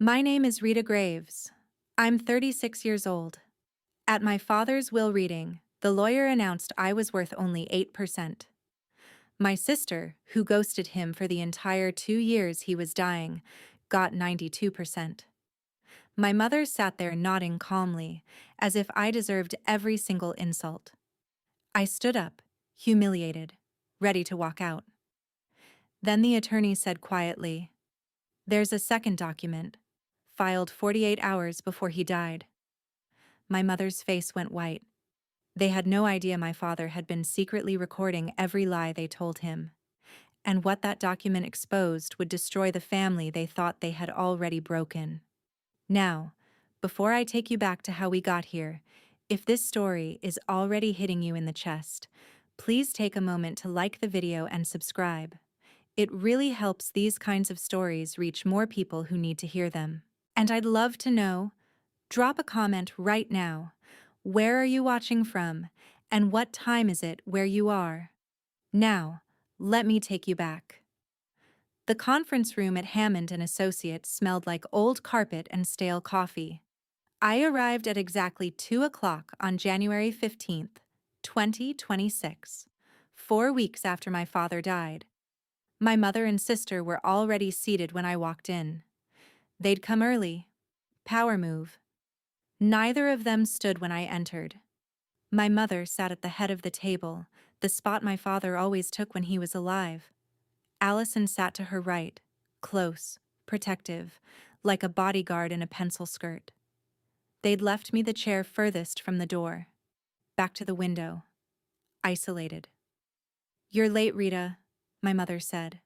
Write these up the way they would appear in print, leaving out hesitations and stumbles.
My name is Rita Graves. I'm 36 years old. At my father's will reading, the lawyer announced I was worth only 8%. My sister, who ghosted him for the entire 2 years he was dying, got 92%. My mother sat there nodding calmly, as if I deserved every single insult. I stood up, humiliated, ready to walk out. Then the attorney said quietly, "There's a second document, filed 48 hours before he died." My mother's face went white. They had no idea my father had been secretly recording every lie they told him. And what that document exposed would destroy the family they thought they had already broken. Now, before I take you back to how we got here, if this story is already hitting you in the chest, please take a moment to like the video and subscribe. It really helps these kinds of stories reach more people who need to hear them. And I'd love to know, drop a comment right now. Where are you watching from, and what time is it where you are? Now, let me take you back. The conference room at Hammond and Associates smelled like old carpet and stale coffee. I arrived at exactly 2 o'clock on January 15th, 2026, 4 weeks after my father died. My mother and sister were already seated when I walked in. They'd come early. Power move. Neither of them stood when I entered. My mother sat at the head of the table, the spot my father always took when he was alive. Allison sat to her right, close, protective, like a bodyguard in a pencil skirt. They'd left me the chair furthest from the door, back to the window, isolated. "You're late, Rita," my mother said.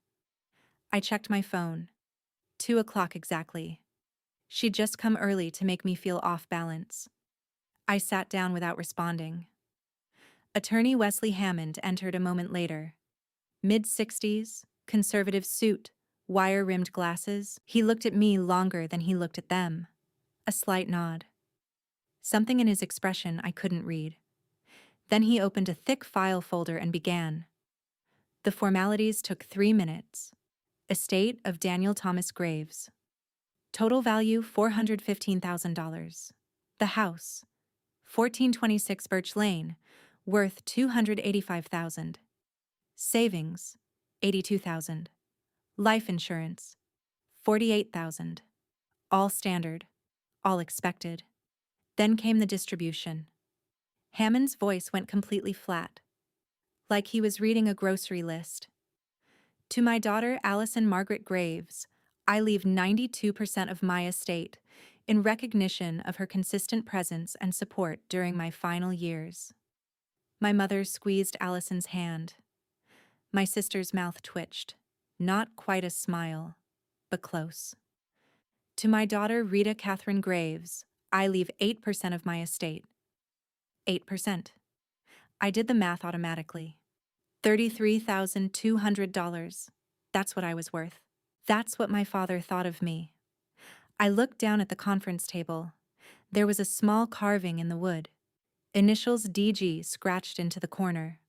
I checked my phone. 2 o'clock exactly. She'd just come early to make me feel off balance. I sat down without responding. Attorney Wesley Hammond entered a moment later. Mid-60s, conservative suit, wire-rimmed glasses. He looked at me longer than he looked at them. A slight nod. Something in his expression I couldn't read. Then he opened a thick file folder and began. The formalities took 3 minutes. Estate of Daniel Thomas Graves. Total value $415,000. The house, 1426 Birch Lane, worth $285,000. Savings, $82,000. Life insurance, $48,000. All standard, all expected. Then came the distribution. Hammond's voice went completely flat, like he was reading a grocery list. "To my daughter Allison Margaret Graves, I leave 92% of my estate in recognition of her consistent presence and support during my final years." My mother squeezed Allison's hand. My sister's mouth twitched. Not quite a smile, but close. "To my daughter Rita Catherine Graves, I leave 8% of my estate." 8%. I did the math automatically. $33,200. That's what I was worth. That's what my father thought of me. I looked down at the conference table. There was a small carving in the wood. Initials DG scratched into the corner.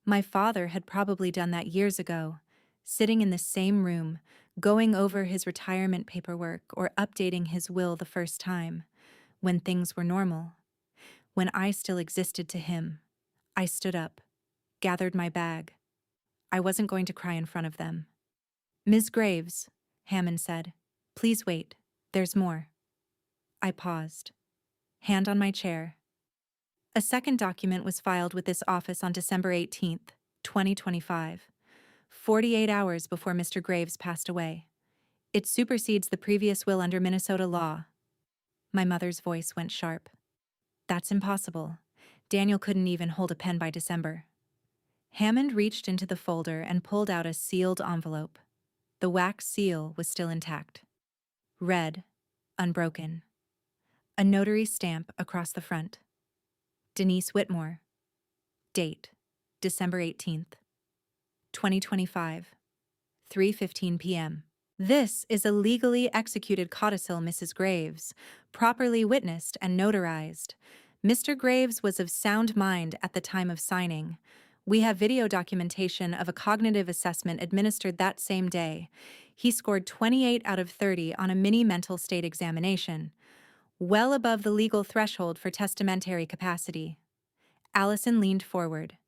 My father had probably done that years ago, sitting in the same room, going over his retirement paperwork or updating his will the first time, when things were normal. When I still existed to him. I stood up, gathered my bag. I wasn't going to cry in front of them. "Ms. Graves," Hammond said, "please wait, there's more." I paused. Hand on my chair. A second document was filed with this office on December 18th, 2025, 48 hours before Mr. Graves passed away. It supersedes the previous will under Minnesota law. My mother's voice went sharp. "That's impossible. Daniel couldn't even hold a pen by December." Hammond reached into the folder and pulled out a sealed envelope. The wax seal was still intact. Red, unbroken. A notary stamp across the front. Denise Whitmore. Date, December 18th, 2025, 3:15 p.m. This is a legally executed codicil, Mrs. Graves, properly witnessed and notarized. Mr. Graves was of sound mind at the time of signing. We have video documentation of a cognitive assessment administered that same day. He scored 28 out of 30 on a mini mental state examination, well above the legal threshold for testamentary capacity. Allison leaned forward.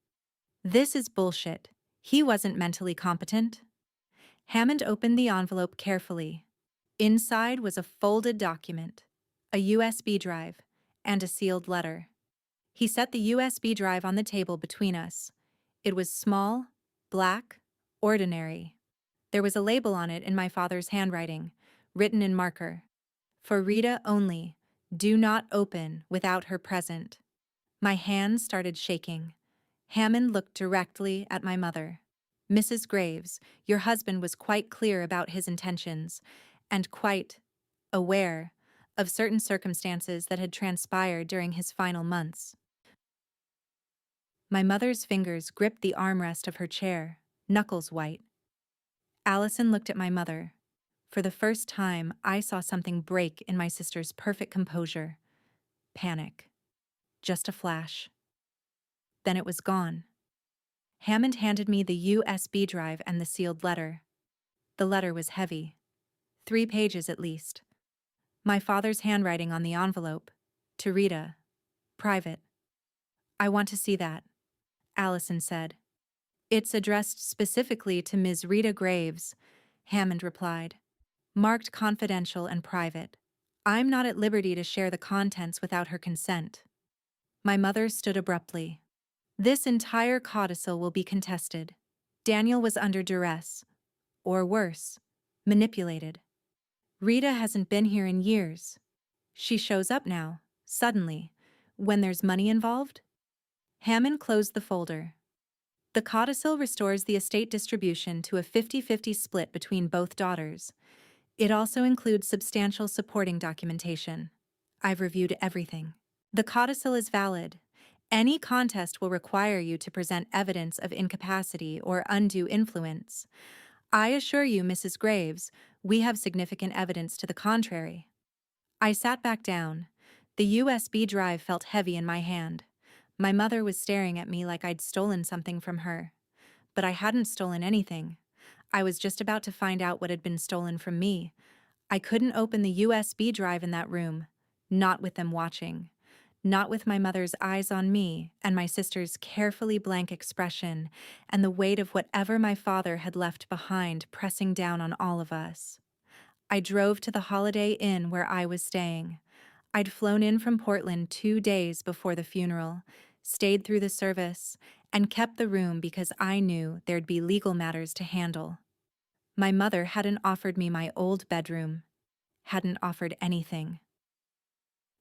This is bullshit. He wasn't mentally competent. Hammond opened the envelope carefully. Inside was a folded document, a USB drive, and a sealed letter. He set the USB drive on the table between us. It was small, black, ordinary. There was a label on it in my father's handwriting, written in marker. For Rita only, do not open without her present. My hands started shaking. Hammond looked directly at my mother. Mrs. Graves, your husband was quite clear about his intentions, and quite aware of certain circumstances that had transpired during his final months. My mother's fingers gripped the armrest of her chair, knuckles white. Allison looked at my mother. For the first time, I saw something break in my sister's perfect composure. Panic. Just a flash. Then it was gone. Hammond handed me the USB drive and the sealed letter. The letter was heavy. 3 pages at least. My father's handwriting on the envelope. To Rita. Private. I want to see that, Allison said. It's addressed specifically to Ms. Rita Graves, Hammond replied. Marked confidential and private. I'm not at liberty to share the contents without her consent. My mother stood abruptly. This entire codicil will be contested. Daniel was under duress. Or worse, manipulated. Rita hasn't been here in years. She shows up now, suddenly, when there's money involved. Hammond closed the folder. The codicil restores the estate distribution to a 50-50 split between both daughters. It also includes substantial supporting documentation. I've reviewed everything. The codicil is valid. Any contest will require you to present evidence of incapacity or undue influence. I assure you, Mrs. Graves, we have significant evidence to the contrary. I sat back down. The USB drive felt heavy in my hand. My mother was staring at me like I'd stolen something from her. But I hadn't stolen anything. I was just about to find out what had been stolen from me. I couldn't open the USB drive in that room, not with them watching. Not with my mother's eyes on me and my sister's carefully blank expression and the weight of whatever my father had left behind pressing down on all of us. I drove to the Holiday Inn where I was staying. I'd flown in from Portland 2 days before the funeral, stayed through the service, and kept the room because I knew there'd be legal matters to handle. My mother hadn't offered me my old bedroom, hadn't offered anything.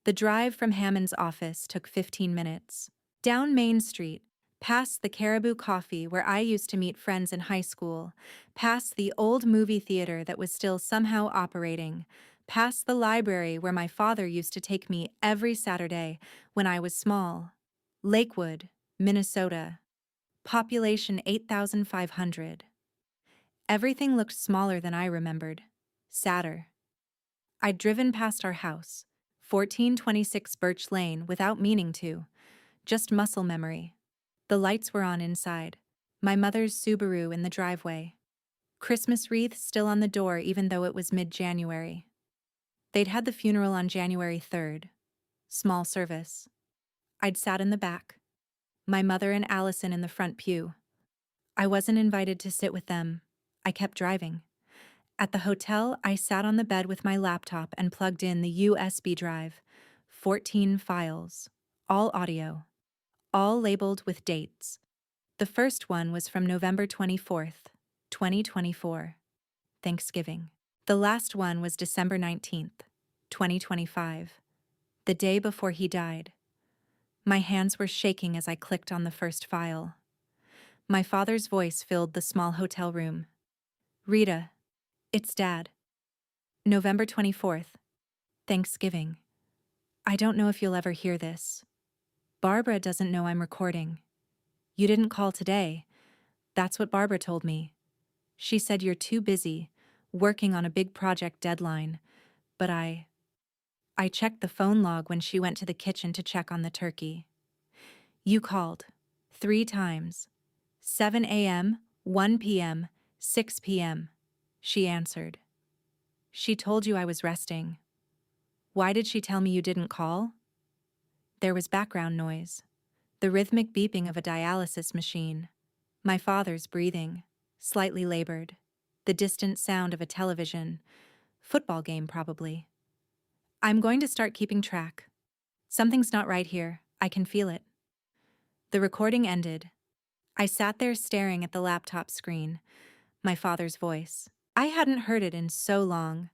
The drive from Hammond's office took 15 minutes. Down Main Street, past the Caribou Coffee where I used to meet friends in high school, past the old movie theater that was still somehow operating, past the library where my father used to take me every Saturday when I was small. Lakewood, Minnesota. Population 8,500. Everything looked smaller than I remembered. Sadder. I'd driven past our house, 1426 Birch Lane, without meaning to. Just muscle memory. The lights were on inside. My mother's Subaru in the driveway. Christmas wreath still on the door even though it was mid-January. They'd had the funeral on January 3rd. Small service. I'd sat in the back. My mother and Allison in the front pew. I wasn't invited to sit with them. I kept driving. At the hotel, I sat on the bed with my laptop and plugged in the USB drive. 14 files. All audio. All labeled with dates. The first one was from November 24th, 2024. Thanksgiving. The last one was December 19th, 2025. The day before he died. My hands were shaking as I clicked on the first file. My father's voice filled the small hotel room. Rita, it's Dad. November 24th, Thanksgiving. I don't know if you'll ever hear this. Barbara doesn't know I'm recording. You didn't call today. That's what Barbara told me. She said you're too busy, working on a big project deadline, but I checked the phone log when she went to the kitchen to check on the turkey. You called. 3 times. 7 a.m., 1 p.m., 6 p.m., she answered. She told you I was resting. Why did she tell me you didn't call? There was background noise, the rhythmic beeping of a dialysis machine, my father's breathing, slightly labored, the distant sound of a television, football game probably. I'm going to start keeping track. Something's not right here, I can feel it. The recording ended. I sat there staring at the laptop screen, my father's voice. I hadn't heard it in so long.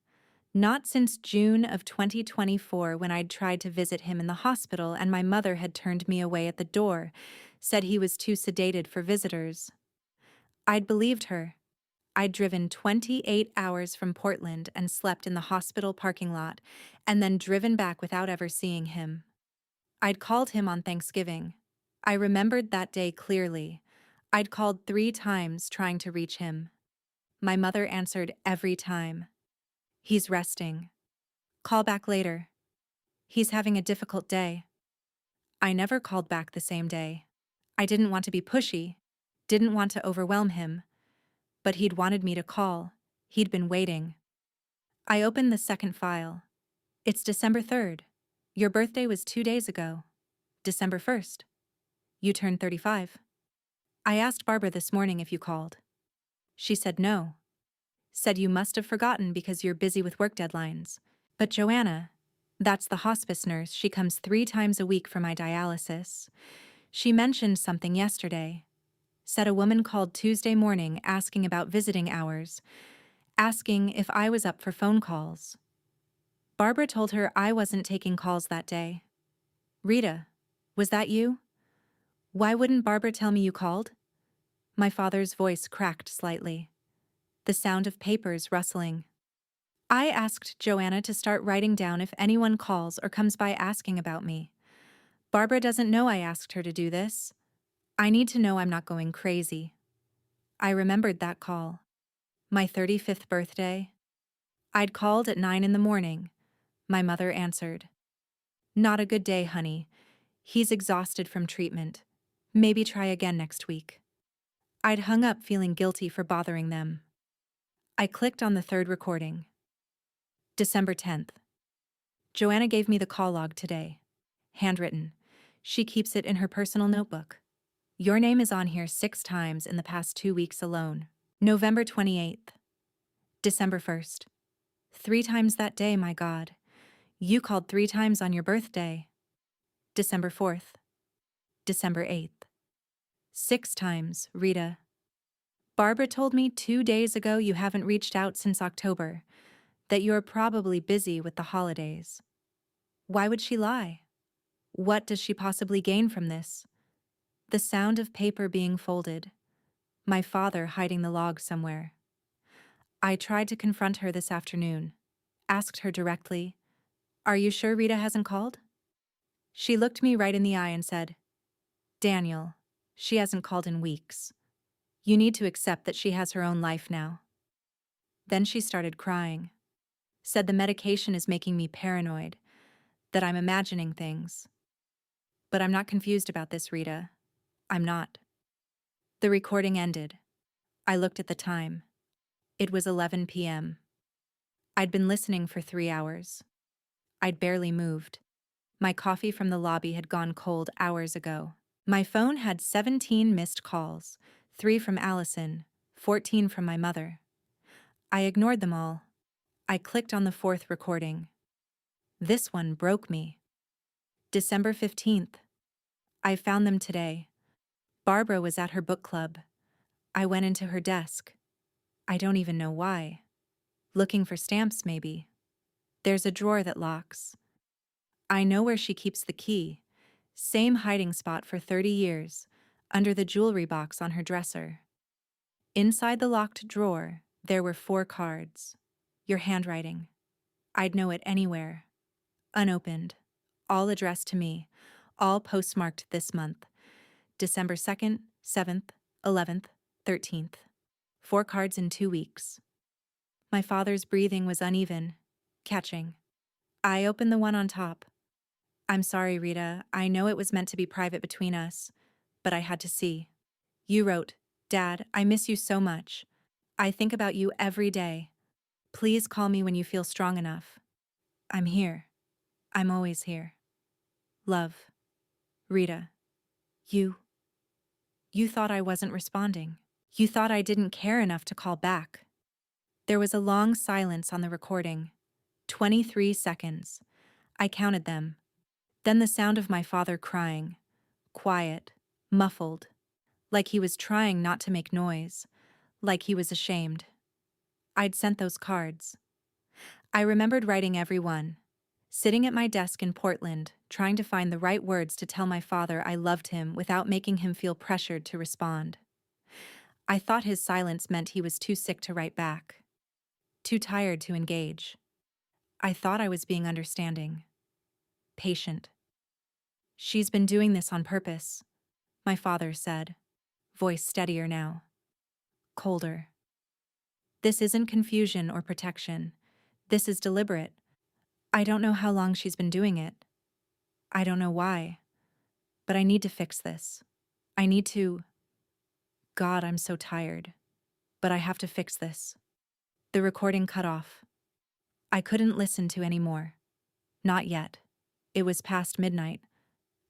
Not since June of 2024 when I'd tried to visit him in the hospital and my mother had turned me away at the door, said he was too sedated for visitors. I'd believed her. I'd driven 28 hours from Portland and slept in the hospital parking lot, and then driven back without ever seeing him. I'd called him on Thanksgiving. I remembered that day clearly. I'd called 3 times trying to reach him. My mother answered every time. He's resting. Call back later. He's having a difficult day. I never called back the same day. I didn't want to be pushy, didn't want to overwhelm him, but he'd wanted me to call. He'd been waiting. I opened the second file. It's December 3rd. Your birthday was 2 days ago. December 1st. You turned 35. I asked Barbara this morning if you called. She said no. Said you must have forgotten because you're busy with work deadlines. But Joanna, that's the hospice nurse, she comes 3 times a week for my dialysis. She mentioned something yesterday. Said a woman called Tuesday morning asking about visiting hours, asking if I was up for phone calls. Barbara told her I wasn't taking calls that day. Rita, was that you? Why wouldn't Barbara tell me you called? My father's voice cracked slightly. The sound of papers rustling. I asked Joanna to start writing down if anyone calls or comes by asking about me. Barbara doesn't know I asked her to do this. I need to know I'm not going crazy. I remembered that call. My 35th birthday. I'd called at 9 in the morning. My mother answered. Not a good day, honey. He's exhausted from treatment. Maybe try again next week. I'd hung up feeling guilty for bothering them. I clicked on the third recording. December 10th. Joanna gave me the call log today. Handwritten. She keeps it in her personal notebook. Your name is on here 6 times in the past 2 weeks alone. November 28th. December 1st. 3 times that day, my God. You called 3 times on your birthday. December 4th. December 8th. 6 times, Rita. Barbara told me 2 days ago you haven't reached out since October, that you're probably busy with the holidays. Why would she lie? What does she possibly gain from this? The sound of paper being folded. My father hiding the log somewhere. I tried to confront her this afternoon. Asked her directly, "Are you sure Rita hasn't called?" She looked me right in the eye and said, "Daniel, she hasn't called in weeks. You need to accept that she has her own life now." Then she started crying. Said the medication is making me paranoid, that I'm imagining things. But I'm not confused about this, Rita. I'm not. The recording ended. I looked at the time. It was 11 p.m. I'd been listening for 3 hours. I'd barely moved. My coffee from the lobby had gone cold hours ago. My phone had 17 missed calls, 3 from Allison, 14 from my mother. I ignored them all. I clicked on the 4th recording. This one broke me. December 15th. I found them today. Barbara was at her book club. I went into her desk. I don't even know why. Looking for stamps, maybe. There's a drawer that locks. I know where she keeps the key. Same hiding spot for 30 years, under the jewelry box on her dresser. Inside the locked drawer, there were 4 cards. Your handwriting. I'd know it anywhere. Unopened. All addressed to me. All postmarked this month. December 2nd, 7th, 11th, 13th. 4 cards in 2 weeks. My father's breathing was uneven, catching. I opened the one on top. I'm sorry, Rita. I know it was meant to be private between us, but I had to see. You wrote, "Dad, I miss you so much. I think about you every day. Please call me when you feel strong enough. I'm here. I'm always here. Love. Rita." You. You thought I wasn't responding. You thought I didn't care enough to call back. There was a long silence on the recording. 23 seconds. I counted them. Then the sound of my father crying. Quiet. Muffled. Like he was trying not to make noise. Like he was ashamed. I'd sent those cards. I remembered writing every one. Sitting at my desk in Portland, trying to find the right words to tell my father I loved him without making him feel pressured to respond. I thought his silence meant he was too sick to write back. Too tired to engage. I thought I was being understanding. Patient. "She's been doing this on purpose," my father said, voice steadier now. Colder. "This isn't confusion or protection. This is deliberate. I don't know how long she's been doing it. I don't know why. But I need to fix this. I need to... God, I'm so tired. But I have to fix this." The recording cut off. I couldn't listen to any more. Not yet. It was past midnight.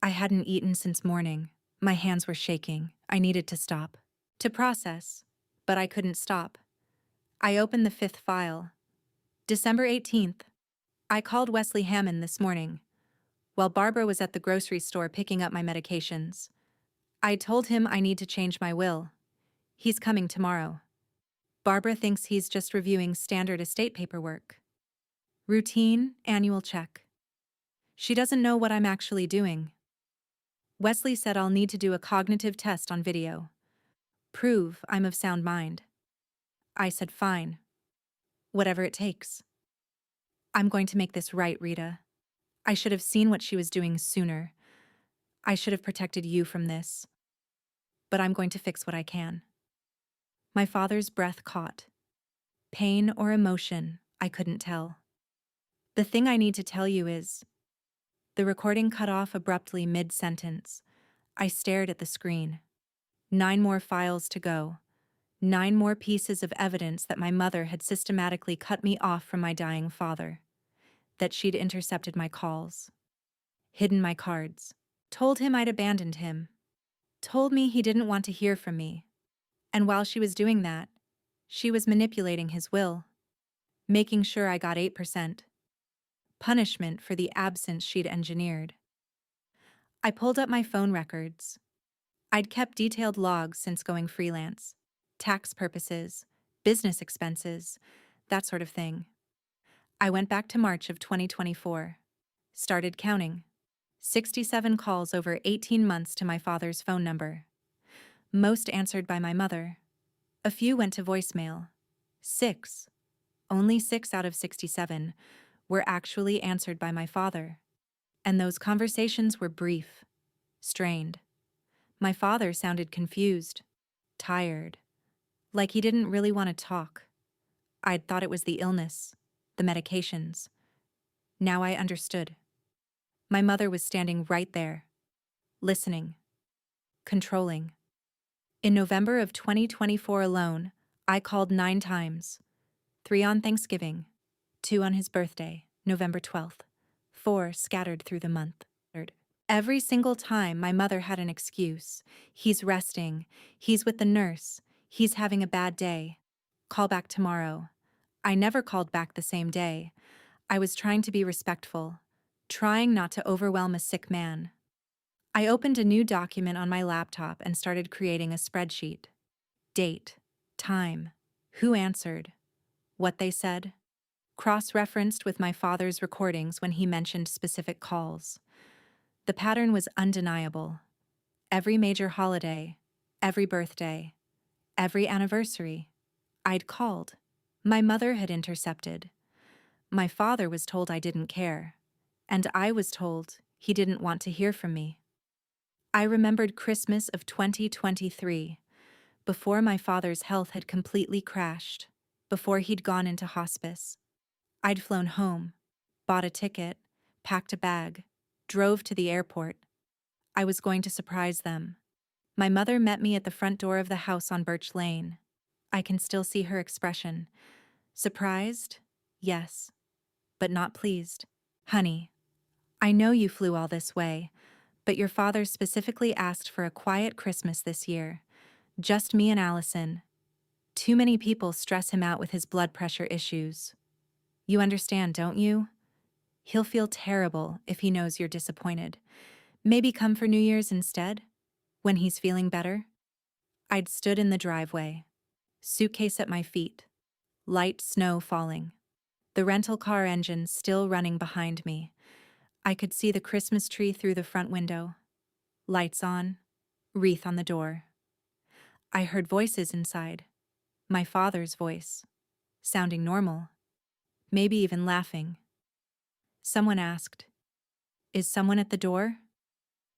I hadn't eaten since morning. My hands were shaking. I needed to stop. To process. But I couldn't stop. I opened the fifth file. December 18th. I called Wesley Hammond this morning, while Barbara was at the grocery store picking up my medications. I told him I need to change my will. He's coming tomorrow. Barbara thinks he's just reviewing standard estate paperwork. Routine, annual check. She doesn't know what I'm actually doing. Wesley said I'll need to do a cognitive test on video. Prove I'm of sound mind. I said fine. Whatever it takes. I'm going to make this right, Rita. I should have seen what she was doing sooner. I should have protected you from this. But I'm going to fix what I can. My father's breath caught. Pain or emotion, I couldn't tell. "The thing I need to tell you is..." The recording cut off abruptly mid-sentence. I stared at the screen. 9 more files to go. 9 more pieces of evidence that my mother had systematically cut me off from my dying father. That she'd intercepted my calls. Hidden my cards. Told him I'd abandoned him. Told me he didn't want to hear from me. And while she was doing that, she was manipulating his will. Making sure I got 8%. Punishment for the absence she'd engineered. I pulled up my phone records. I'd kept detailed logs since going freelance. Tax purposes, business expenses, that sort of thing. I went back to March of 2024. Started counting. 67 calls over 18 months to my father's phone number. Most answered by my mother. A few went to voicemail. 6, only 6 out of 67, were actually answered by my father. And those conversations were brief, strained. My father sounded confused, tired, like he didn't really want to talk. I'd thought it was the illness, the medications. Now I understood. My mother was standing right there, listening, controlling. In November of 2024 alone, I called 9 times. 3 on Thanksgiving, 2 on his birthday, November 12th, 4 scattered through the month. Every single time my mother had an excuse. He's resting, he's with the nurse, he's having a bad day. Call back tomorrow. I never called back the same day. I was trying to be respectful, trying not to overwhelm a sick man. I opened a new document on my laptop and started creating a spreadsheet. Date, time, who answered, what they said. Cross-referenced with my father's recordings when he mentioned specific calls. The pattern was undeniable. Every major holiday, every birthday, every anniversary, I'd called. My mother had intercepted. My father was told I didn't care, and I was told he didn't want to hear from me. I remembered Christmas of 2023, before my father's health had completely crashed, before he'd gone into hospice. I'd flown home, bought a ticket, packed a bag, drove to the airport. I was going to surprise them. My mother met me at the front door of the house on Birch Lane. I can still see her expression. Surprised? Yes, but not pleased. Honey, I know you flew all this way, but your father specifically asked for a quiet Christmas this year. Just me and Allison. Too many people stress him out with his blood pressure issues. You understand, don't you? He'll feel terrible if he knows you're disappointed. Maybe come for New Year's instead, when he's feeling better? I'd stood in the driveway, suitcase at my feet, light snow falling, the rental car engine still running behind me. I could see the Christmas tree through the front window. Lights on, wreath on the door. I heard voices inside. My father's voice, sounding normal, maybe even laughing. Someone asked, "Is someone at the door?"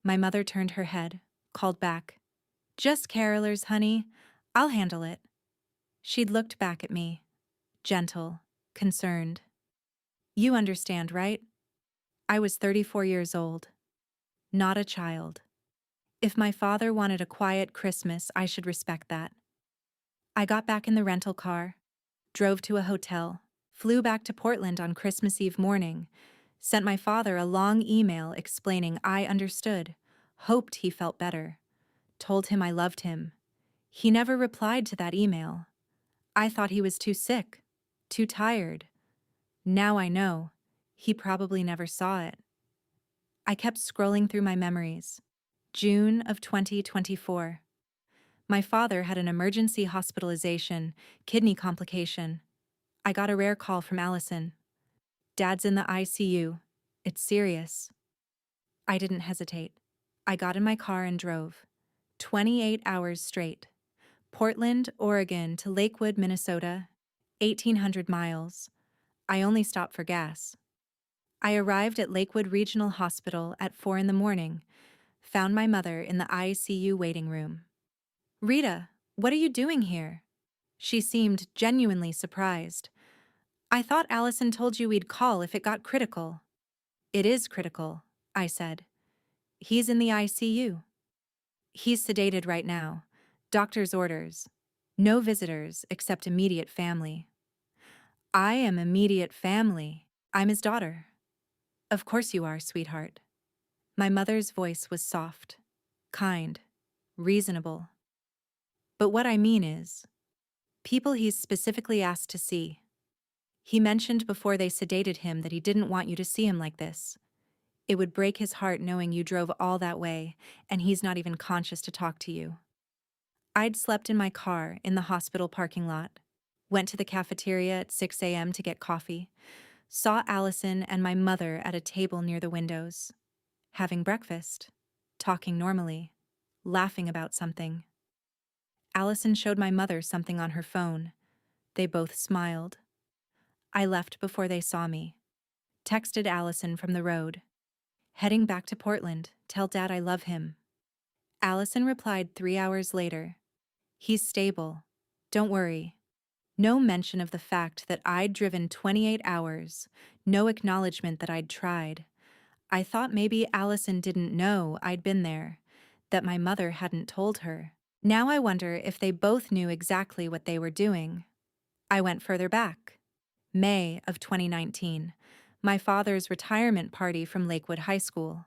My mother turned her head, called back, "Just carolers, honey. I'll handle it." She'd looked back at me, gentle, concerned. You understand, right? I was 34 years old, not a child. If my father wanted a quiet Christmas, I should respect that. I got back in the rental car, drove to a hotel, flew back to Portland on Christmas Eve morning, sent my father a long email explaining I understood, hoped he felt better, told him I loved him. He never replied to that email. I thought he was too sick, too tired. Now I know, he probably never saw it. I kept scrolling through my memories. June of 2024. My father had an emergency hospitalization, kidney complication. I got a rare call from Allison. "Dad's in the ICU. It's serious." I didn't hesitate. I got in my car and drove. 28 hours straight. Portland, Oregon to Lakewood, Minnesota. 1,800 miles. I only stopped for gas. I arrived at Lakewood Regional Hospital at 4 in the morning, found my mother in the ICU waiting room. "Rita, what are you doing here?" She seemed genuinely surprised. "I thought Allison told you we'd call if it got critical." "It is critical," I said. "He's in the ICU. He's sedated right now. Doctor's orders. No visitors except immediate family." "I am immediate family. I'm his daughter." "Of course you are, sweetheart." My mother's voice was soft, kind, reasonable. "But what I mean is, people he's specifically asked to see. He mentioned before they sedated him that he didn't want you to see him like this. It would break his heart knowing you drove all that way, and he's not even conscious to talk to you." I'd slept in my car in the hospital parking lot, went to the cafeteria at 6 a.m. to get coffee, saw Allison and my mother at a table near the windows, having breakfast, talking normally, laughing about something. Allison showed my mother something on her phone. They both smiled. I left before they saw me. Texted Allison from the road. "Heading back to Portland, tell Dad I love him." Allison replied 3 hours later. "He's stable. Don't worry." No mention of the fact that I'd driven 28 hours, no acknowledgement that I'd tried. I thought maybe Allison didn't know I'd been there, that my mother hadn't told her. Now I wonder if they both knew exactly what they were doing. I went further back. May of 2019, my father's retirement party from Lakewood High School.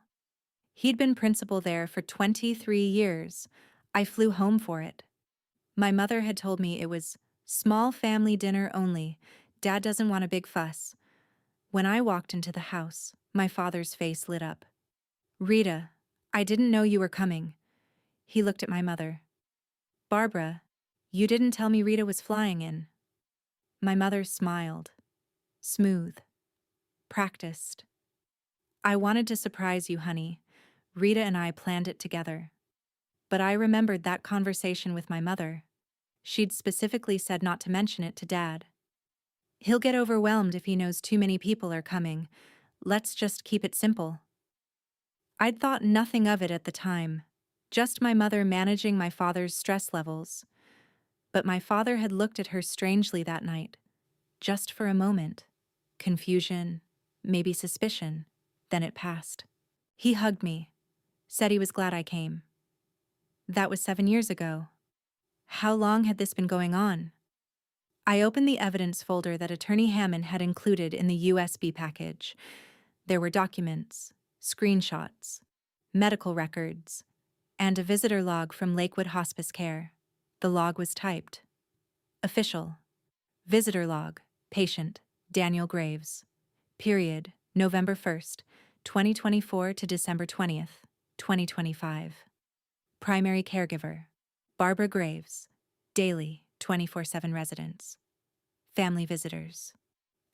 He'd been principal there for 23 years. I flew home for it. My mother had told me it was small family dinner only. Dad doesn't want a big fuss. When I walked into the house, my father's face lit up. "Rita, I didn't know you were coming." He looked at my mother. "Barbara, you didn't tell me Rita was flying in." My mother smiled. Smooth. Practiced. "I wanted to surprise you, honey. Rita and I planned it together." But I remembered that conversation with my mother. She'd specifically said not to mention it to Dad. "He'll get overwhelmed if he knows too many people are coming. Let's just keep it simple." I'd thought nothing of it at the time, just my mother managing my father's stress levels. But my father had looked at her strangely that night, just for a moment. Confusion, maybe suspicion, then it passed. He hugged me, said he was glad I came. That was 7 years ago. How long had this been going on? I opened the evidence folder that Attorney Hammond had included in the USB package. There were documents, screenshots, medical records, and a visitor log from Lakewood Hospice Care. The log was typed. Official. Visitor log. Patient. Daniel Graves. Period. November 1st, 2024 to December 20th, 2025. Primary caregiver. Barbara Graves. Daily, 24/7 residence. Family visitors.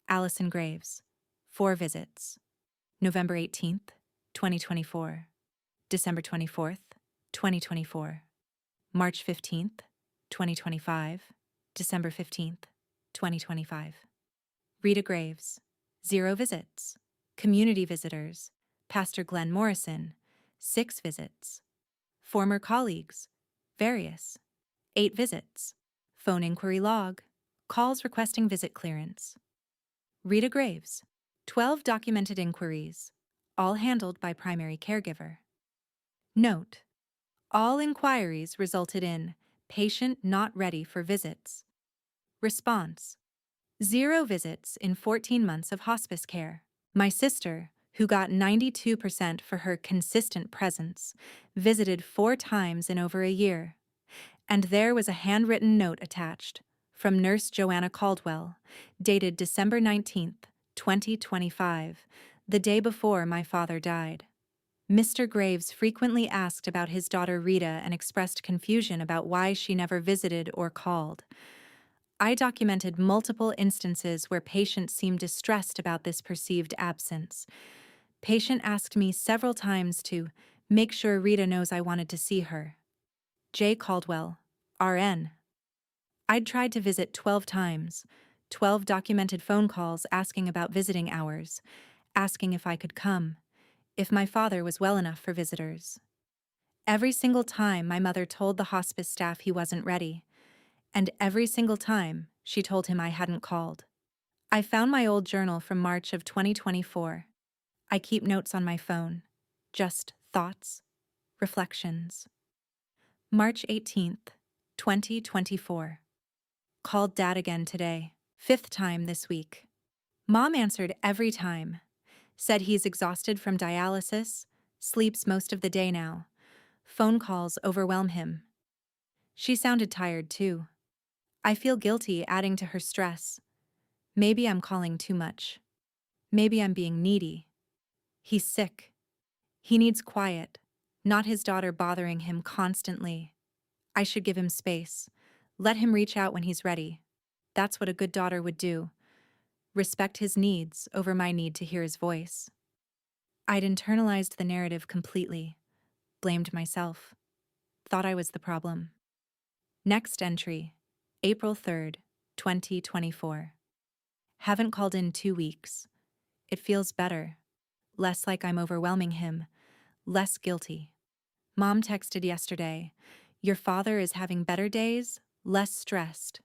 Allison Graves. 4 visits. November 18th, 2024. December 24th, 2024. March 15th, 2025. December 15th, 2025. Rita Graves. 0 visits. Community visitors. Pastor Glenn Morrison. 6 visits. Former colleagues. Various. 8 visits. Phone inquiry log. Calls requesting visit clearance. Rita Graves. 12 documented inquiries, all handled by primary caregiver. Note: all inquiries resulted in patient not ready for visits. Response: 0 visits in 14 months of hospice care. My sister, who got 92% for her consistent presence, visited 4 times in over a year. And there was a handwritten note attached from Nurse Joanna Caldwell, dated December 19th, 2025, the day before my father died. Mr. Graves frequently asked about his daughter Rita and expressed confusion about why she never visited or called. I documented multiple instances where patients seemed distressed about this perceived absence. Patient asked me several times to make sure Rita knows I wanted to see her. J. Caldwell, RN. I'd tried to visit 12 times, 12 documented phone calls asking about visiting hours, asking if I could come, if my father was well enough for visitors. Every single time my mother told the hospice staff he wasn't ready, and every single time she told him I hadn't called. I found my old journal from March of 2024. I keep notes on my phone, just thoughts, reflections. March 18th, 2024. Called Dad again today, 5th time this week. Mom answered every time. Said he's exhausted from dialysis, sleeps most of the day now. Phone calls overwhelm him. She sounded tired too. I feel guilty adding to her stress. Maybe I'm calling too much. Maybe I'm being needy. He's sick. He needs quiet, not his daughter bothering him constantly. I should give him space. Let him reach out when he's ready. That's what a good daughter would do. Respect his needs over my need to hear his voice. I'd internalized the narrative completely, blamed myself, thought I was the problem. Next entry, April 3rd, 2024. Haven't called in 2 weeks. It feels better, less like I'm overwhelming him, less guilty. Mom texted yesterday, "Your father is having better days, less stressed."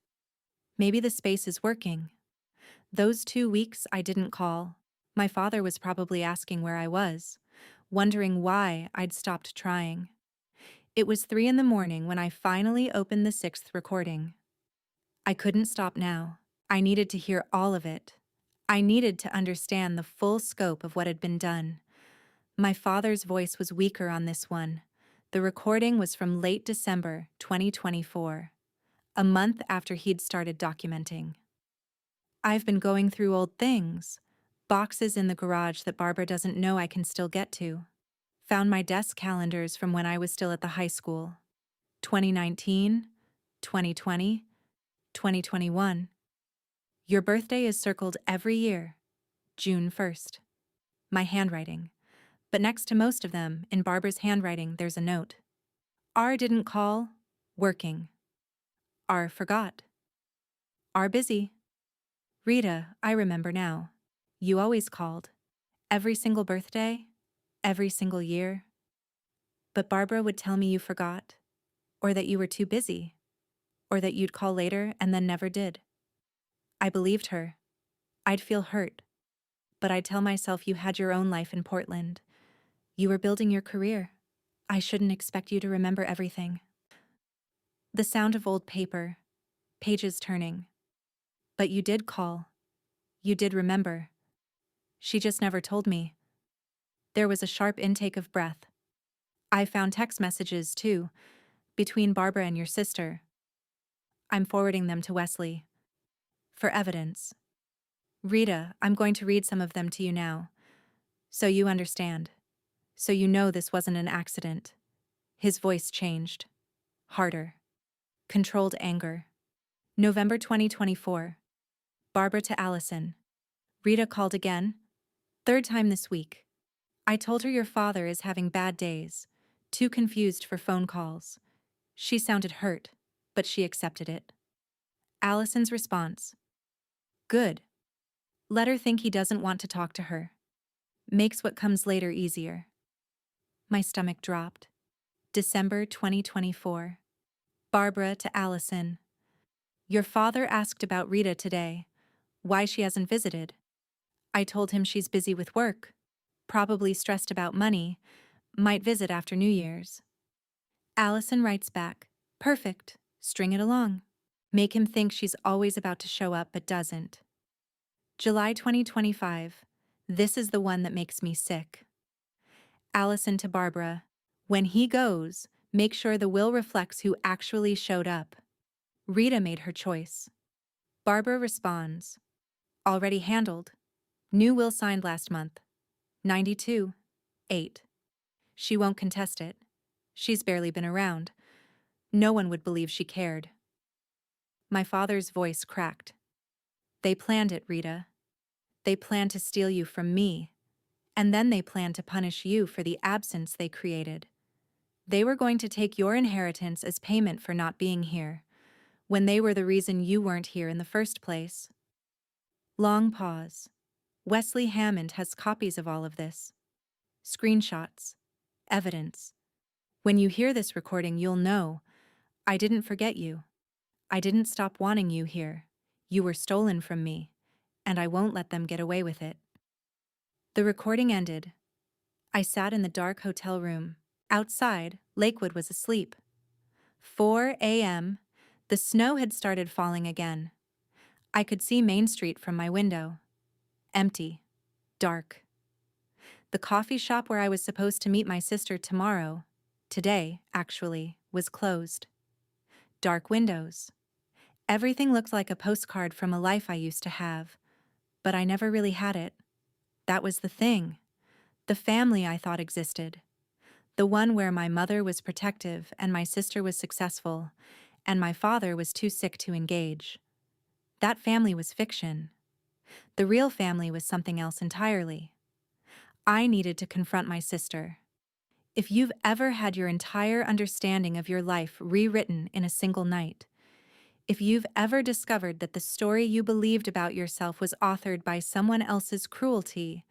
Maybe the space is working. Those 2 weeks I didn't call. My father was probably asking where I was, wondering why I'd stopped trying. It was 3 in the morning when I finally opened the 6th recording. I couldn't stop now. I needed to hear all of it. I needed to understand the full scope of what had been done. My father's voice was weaker on this one. The recording was from late December 2024, a month after he'd started documenting. I've been going through old things, boxes in the garage that Barbara doesn't know I can still get to. Found my desk calendars from when I was still at the high school. 2019, 2020, 2021. Your birthday is circled every year, June 1st. My handwriting. But next to most of them, in Barbara's handwriting, there's a note. R didn't call, working. R forgot. R busy. Rita, I remember now. You always called. Every single birthday, every single year. But Barbara would tell me you forgot, or that you were too busy, or that you'd call later and then never did. I believed her. I'd feel hurt, but I'd tell myself you had your own life in Portland. You were building your career. I shouldn't expect you to remember everything. The sound of old paper, pages turning. But you did call. You did remember. She just never told me. There was a sharp intake of breath. I found text messages, too, between Barbara and your sister. I'm forwarding them to Wesley. For evidence. Rita, I'm going to read some of them to you now. So you understand. So you know this wasn't an accident. His voice changed. Harder. Controlled anger. November 2024. Barbara to Allison. Rita called again. Third time this week. I told her your father is having bad days. Too confused for phone calls. She sounded hurt, but she accepted it. Allison's response. Good. Let her think he doesn't want to talk to her. Makes what comes later easier. My stomach dropped. December 2024. Barbara to Allison. Your father asked about Rita today. Why she hasn't visited. I told him she's busy with work. Probably stressed about money. Might visit after New Year's. Allison writes back. Perfect. String it along. Make him think she's always about to show up but doesn't. July 2025. This is the one that makes me sick. Allison to Barbara. When he goes, make sure the will reflects who actually showed up. Rita made her choice. Barbara responds. Already handled. New will signed last month. 92. 8. She won't contest it. She's barely been around. No one would believe she cared. My father's voice cracked. They planned it, Rita. They planned to steal you from me. And then they planned to punish you for the absence they created. They were going to take your inheritance as payment for not being here, when they were the reason you weren't here in the first place. Long pause. Wesley Hammond has copies of all of this. Screenshots. Evidence. When you hear this recording, you'll know. I didn't forget you. I didn't stop wanting you here. You were stolen from me, and I won't let them get away with it. The recording ended. I sat in the dark hotel room. Outside, Lakewood was asleep. 4 a.m. The snow had started falling again. I could see Main Street from my window. Empty. Dark. The coffee shop where I was supposed to meet my sister today, actually, was closed. Dark windows. Everything looked like a postcard from a life I used to have, but I never really had it. That was the thing. The family I thought existed. The one where my mother was protective and my sister was successful, and my father was too sick to engage. That family was fiction. The real family was something else entirely. I needed to confront my sister. If you've ever had your entire understanding of your life rewritten in a single night, if you've ever discovered that the story you believed about yourself was authored by someone else's cruelty,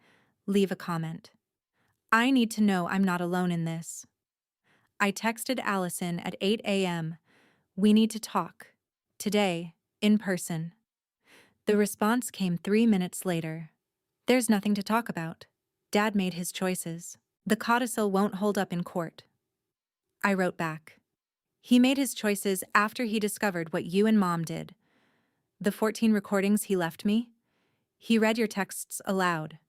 leave a comment. I need to know I'm not alone in this. I texted Allison at 8 a.m. We need to talk. Today, in person. The response came 3 minutes later. There's nothing to talk about. Dad made his choices. The codicil won't hold up in court. I wrote back. He made his choices after he discovered what you and Mom did. The 14 recordings he left me? He read your texts aloud.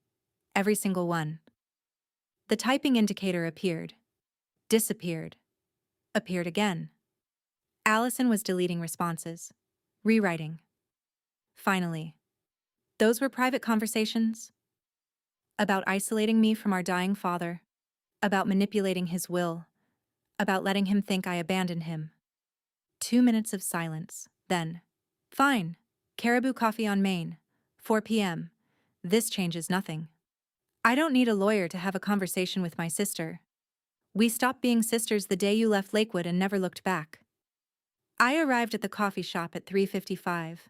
Every single one. The typing indicator appeared. Disappeared. Appeared again. Allison was deleting responses. Rewriting. Finally. Those were private conversations. About isolating me from our dying father. About manipulating his will. About letting him think I abandoned him. 2 minutes of silence. Then. Fine. Caribou Coffee on Main. 4 p.m. This changes nothing. I don't need a lawyer to have a conversation with my sister. We stopped being sisters the day you left Lakewood and never looked back. I arrived at the coffee shop at 3:55.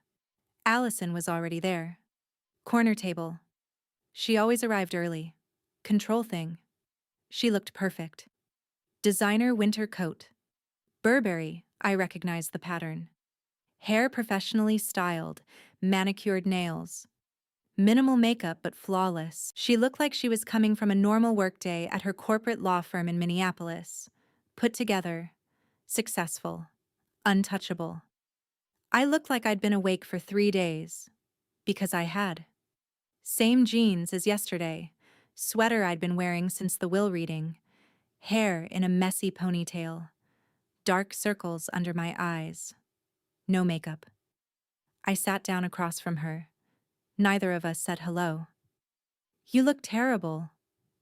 Allison was already there. Corner table. She always arrived early. Control thing. She looked perfect. Designer winter coat. Burberry, I recognized the pattern. Hair professionally styled, manicured nails. Minimal makeup but flawless. She looked like she was coming from a normal workday at her corporate law firm in Minneapolis. Put together, successful, untouchable. I looked like I'd been awake for 3 days. Because I had. Same jeans as yesterday, sweater I'd been wearing since the will reading, hair in a messy ponytail, dark circles under my eyes. No makeup. I sat down across from her. Neither of us said hello. "You look terrible,"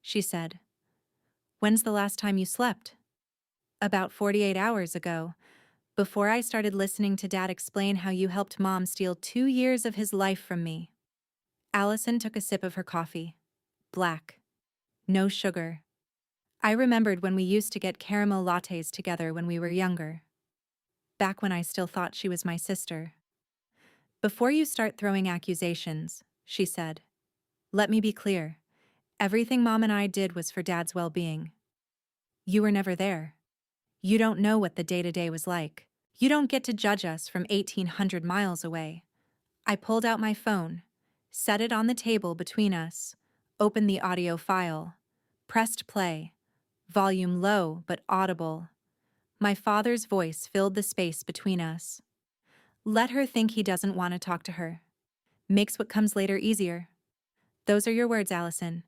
she said. "When's the last time you slept?" "About 48 hours ago, before I started listening to Dad explain how you helped Mom steal 2 years of his life from me." Allison took a sip of her coffee. Black. No sugar. I remembered when we used to get caramel lattes together when we were younger. Back when I still thought she was my sister. "Before you start throwing accusations," she said, "let me be clear. Everything Mom and I did was for Dad's well-being. You were never there. You don't know what the day-to-day was like. You don't get to judge us from 1,800 miles away." I pulled out my phone, set it on the table between us, opened the audio file, pressed play, volume low but audible. My father's voice filled the space between us. "Let her think he doesn't want to talk to her. Makes what comes later easier." Those are your words, Allison.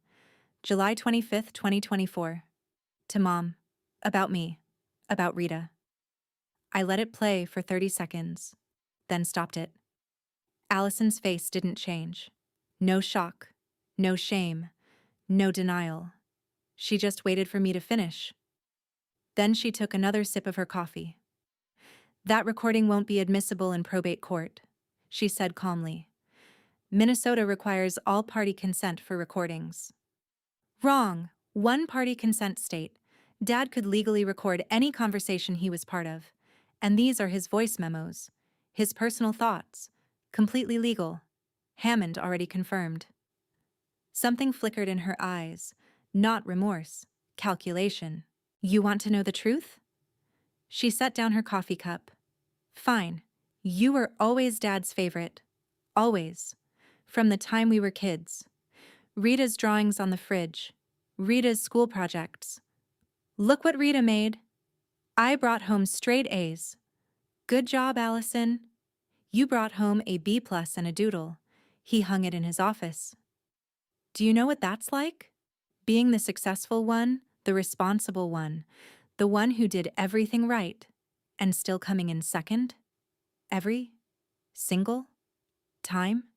July 25th, 2024. To Mom. About me. About Rita. I let it play for 30 seconds, then stopped it. Allison's face didn't change. No shock, no shame, no denial. She just waited for me to finish. Then she took another sip of her coffee. "That recording won't be admissible in probate court," she said calmly. "Minnesota requires all-party consent for recordings." Wrong. One-party consent state. Dad could legally record any conversation he was part of. And these are his voice memos. His personal thoughts. Completely legal. Hammond already confirmed. Something flickered in her eyes. Not remorse. Calculation. "You want to know the truth?" She set down her coffee cup. "Fine. You were always Dad's favorite. Always. From the time we were kids. Rita's drawings on the fridge. Rita's school projects. Look what Rita made. I brought home straight A's. Good job, Allison. You brought home a B+ and a doodle. He hung it in his office. Do you know what that's like? Being the successful one, the responsible one, the one who did everything right, and still coming in second? Every single time?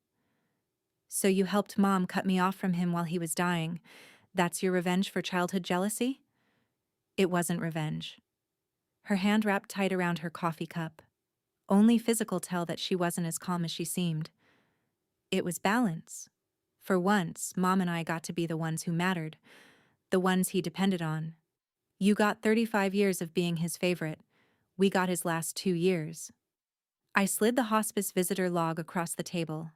So you helped Mom cut me off from him while he was dying. That's your revenge for childhood jealousy?" It wasn't revenge. Her hand wrapped tight around her coffee cup. Only physical tell that she wasn't as calm as she seemed. It was balance. For once, Mom and I got to be the ones who mattered, the ones he depended on. You got 35 years of being his favorite. We got his last 2 years. I slid the hospice visitor log across the table.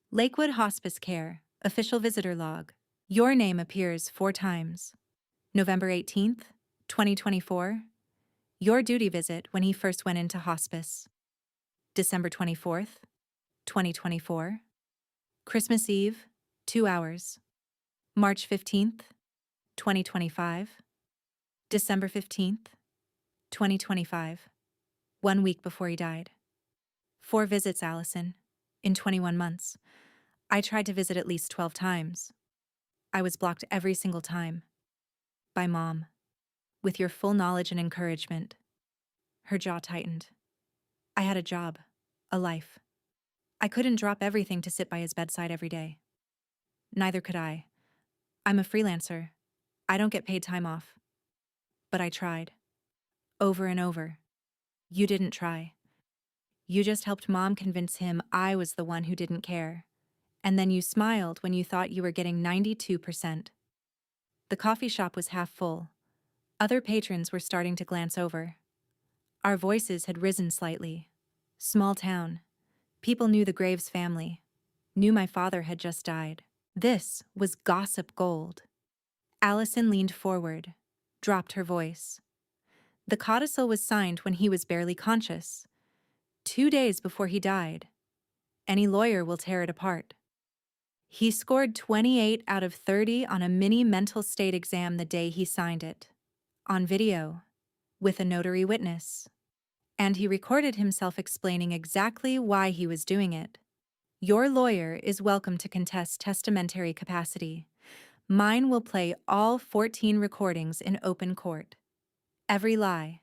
Lakewood Hospice Care, official visitor log. Your name appears 4 times. November 18th, 2024. Your duty visit when he first went into hospice. December 24th, 2024. Christmas Eve, 2 hours. March 15th, 2025. December 15th, 2025. 1 week before he died. 4 visits, Allison, in 21 months. I tried to visit at least 12 times. I was blocked every single time. By Mom. With your full knowledge and encouragement. Her jaw tightened. I had a job. A life. I couldn't drop everything to sit by his bedside every day. Neither could I. I'm a freelancer. I don't get paid time off. But I tried. Over and over. You didn't try. You just helped Mom convince him I was the one who didn't care. And then you smiled when you thought you were getting 92%. The coffee shop was half full. Other patrons were starting to glance over. Our voices had risen slightly. Small town. People knew the Graves family. Knew my father had just died. This was gossip gold. Allison leaned forward, dropped her voice. The codicil was signed when he was barely conscious. 2 days before he died. Any lawyer will tear it apart. He scored 28 out of 30 on a mini mental state exam the day he signed it. On video. With a notary witness. And he recorded himself explaining exactly why he was doing it. Your lawyer is welcome to contest testamentary capacity. Mine will play all 14 recordings in open court. Every lie.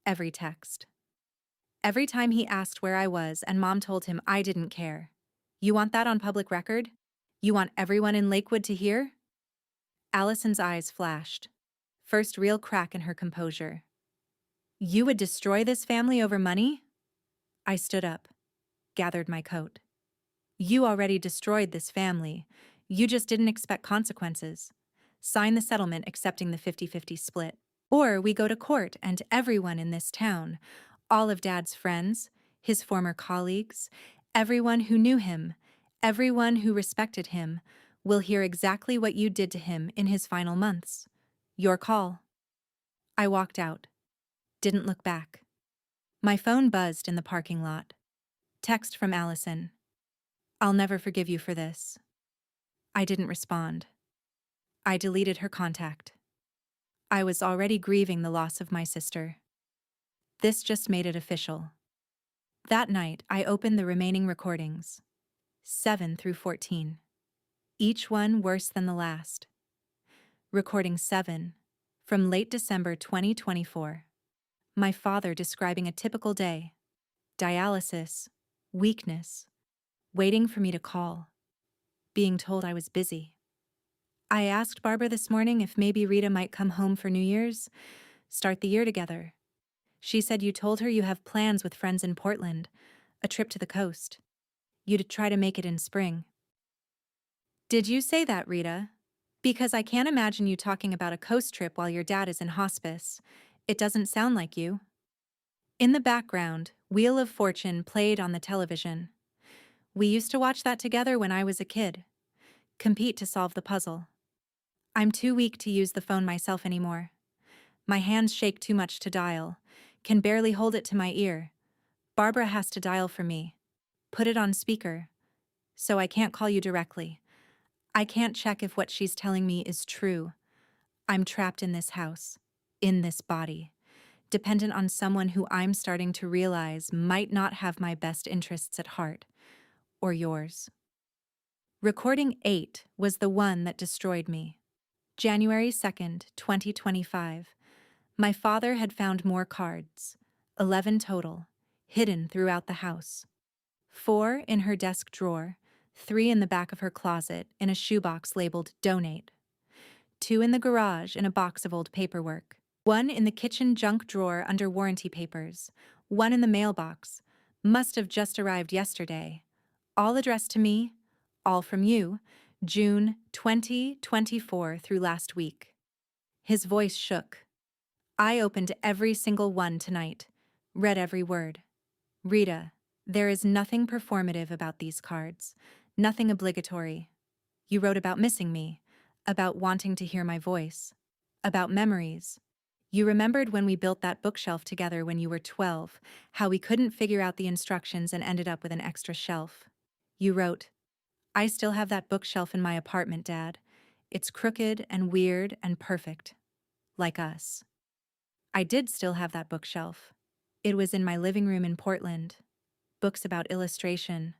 Every text. Every time he asked where I was and Mom told him I didn't care. You want that on public record? You want everyone in Lakewood to hear? Allison's eyes flashed. First real crack in her composure. You would destroy this family over money? I stood up, gathered my coat. You already destroyed this family. You just didn't expect consequences. Sign the settlement accepting the 50-50 split. Or we go to court and everyone in this town, all of Dad's friends, his former colleagues, everyone who knew him, everyone who respected him, will hear exactly what you did to him in his final months. Your call. I walked out. Didn't look back. My phone buzzed in the parking lot. Text from Allison. I'll never forgive you for this. I didn't respond. I deleted her contact. I was already grieving the loss of my sister. This just made it official. That night, I opened the remaining recordings. 7 through 14. Each one worse than the last. Recording 7. From late December 2024. My father describing a typical day. Dialysis. Weakness. Waiting for me to call. Being told I was busy. I asked Barbara this morning if maybe Rita might come home for New Year's, start the year together. She said you told her you have plans with friends in Portland, a trip to the coast. You'd try to make it in spring. Did you say that, Rita? Because I can't imagine you talking about a coast trip while your dad is in hospice. It doesn't sound like you. In the background, Wheel of Fortune played on the television. We used to watch that together when I was a kid. Compete to solve the puzzle. I'm too weak to use the phone myself anymore. My hands shake too much to dial, can barely hold it to my ear. Barbara has to dial for me. Put it on speaker. So I can't call you directly. I can't check if what she's telling me is true. I'm trapped in this house, in this body, dependent on someone who I'm starting to realize might not have my best interests at heart, or yours. Recording 8 was the one that destroyed me. January 2nd, 2025. My father had found more cards, 11 total, hidden throughout the house. 4 in her desk drawer, 3 in the back of her closet in a shoebox labeled Donate. 2 in the garage in a box of old paperwork. 1 in the kitchen junk drawer under warranty papers. 1 in the mailbox. Must have just arrived yesterday. All addressed to me, all from you, June 2024 through last week. His voice shook. I opened every single one tonight, read every word. Rita, there is nothing performative about these cards, nothing obligatory. You wrote about missing me, about wanting to hear my voice, about memories. You remembered when we built that bookshelf together when you were 12, how we couldn't figure out the instructions and ended up with an extra shelf. You wrote, I still have that bookshelf in my apartment, Dad. It's crooked and weird and perfect. Like us. I did still have that bookshelf. It was in my living room in Portland. Books about illustration,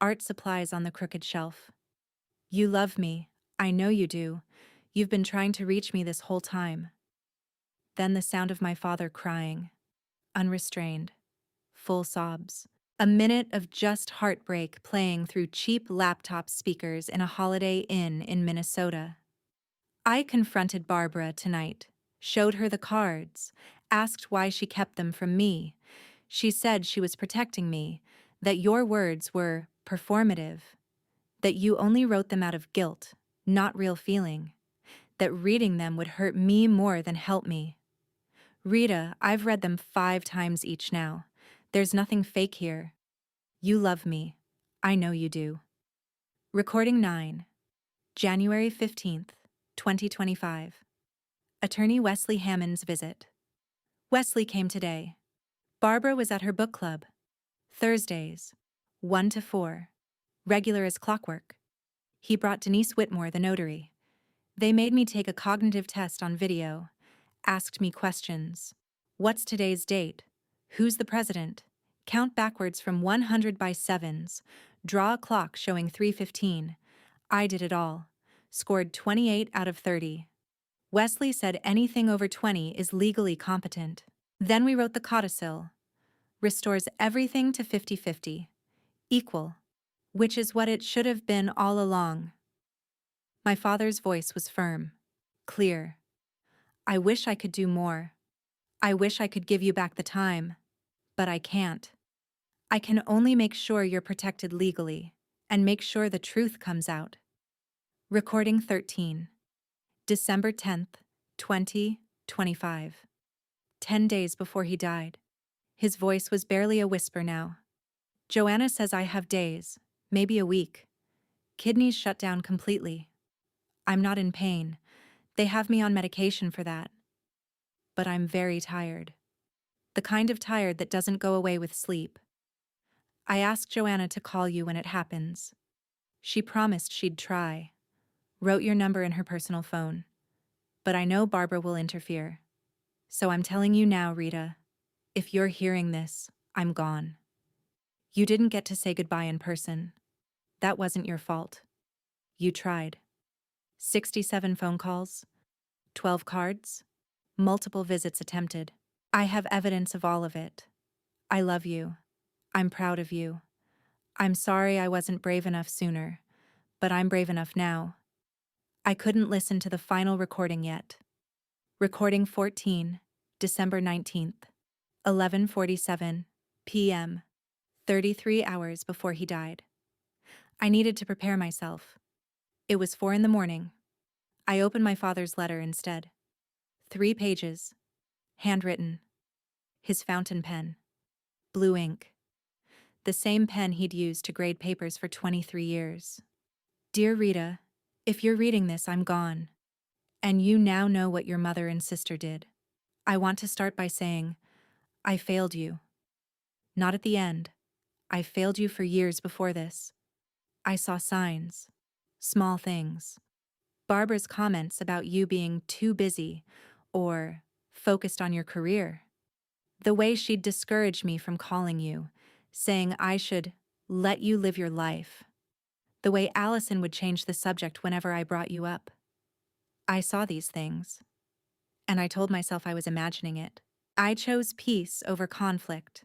art supplies on the crooked shelf. You love me. I know you do. You've been trying to reach me this whole time. Then the sound of my father crying. Unrestrained. Full sobs. A minute of just heartbreak playing through cheap laptop speakers in a Holiday Inn in Minnesota. I confronted Barbara tonight, showed her the cards, asked why she kept them from me. She said she was protecting me, that your words were performative, that you only wrote them out of guilt, not real feeling, that reading them would hurt me more than help me. Rita, I've read them 5 times each now. There's nothing fake here. You love me. I know you do. Recording 9. January 15th, 2025. Attorney Wesley Hammond's visit. Wesley came today. Barbara was at her book club. Thursdays, 1 to 4. Regular as clockwork. He brought Denise Whitmore, the notary. They made me take a cognitive test on video, asked me questions. What's today's date? Who's the president? Count backwards from 100 by sevens. Draw a clock showing 3:15. I did it all. Scored 28 out of 30. Wesley said anything over 20 is legally competent. Then we wrote the codicil. Restores everything to 50-50. Equal. Which is what it should have been all along. My father's voice was firm. Clear. I wish I could do more. I wish I could give you back the time. But I can't. I can only make sure you're protected legally, and make sure the truth comes out. Recording 13. December 10th, 2025. 10 days before he died. His voice was barely a whisper now. Joanna says I have days, maybe a week. Kidneys shut down completely. I'm not in pain. They have me on medication for that. But I'm very tired. The kind of tired that doesn't go away with sleep. I asked Joanna to call you when it happens. She promised she'd try. Wrote your number in her personal phone. But I know Barbara will interfere. So I'm telling you now, Rita. If you're hearing this, I'm gone. You didn't get to say goodbye in person. That wasn't your fault. You tried. 67 phone calls, 12 cards, multiple visits attempted. I have evidence of all of it. I love you. I'm proud of you. I'm sorry I wasn't brave enough sooner, but I'm brave enough now. I couldn't listen to the final recording yet. Recording 14, December 19th, 11:47 p.m., 33 hours before he died. I needed to prepare myself. It was 4 in the morning. I opened my father's letter instead. 3 pages. Handwritten. His fountain pen. Blue ink. The same pen he'd used to grade papers for 23 years. Dear Rita, if you're reading this, I'm gone. And you now know what your mother and sister did. I want to start by saying, I failed you. Not at the end. I failed you for years before this. I saw signs. Small things. Barbara's comments about you being too busy or focused on your career. The way she'd discourage me from calling you, saying I should let you live your life. The way Allison would change the subject whenever I brought you up. I saw these things, and I told myself I was imagining it. I chose peace over conflict.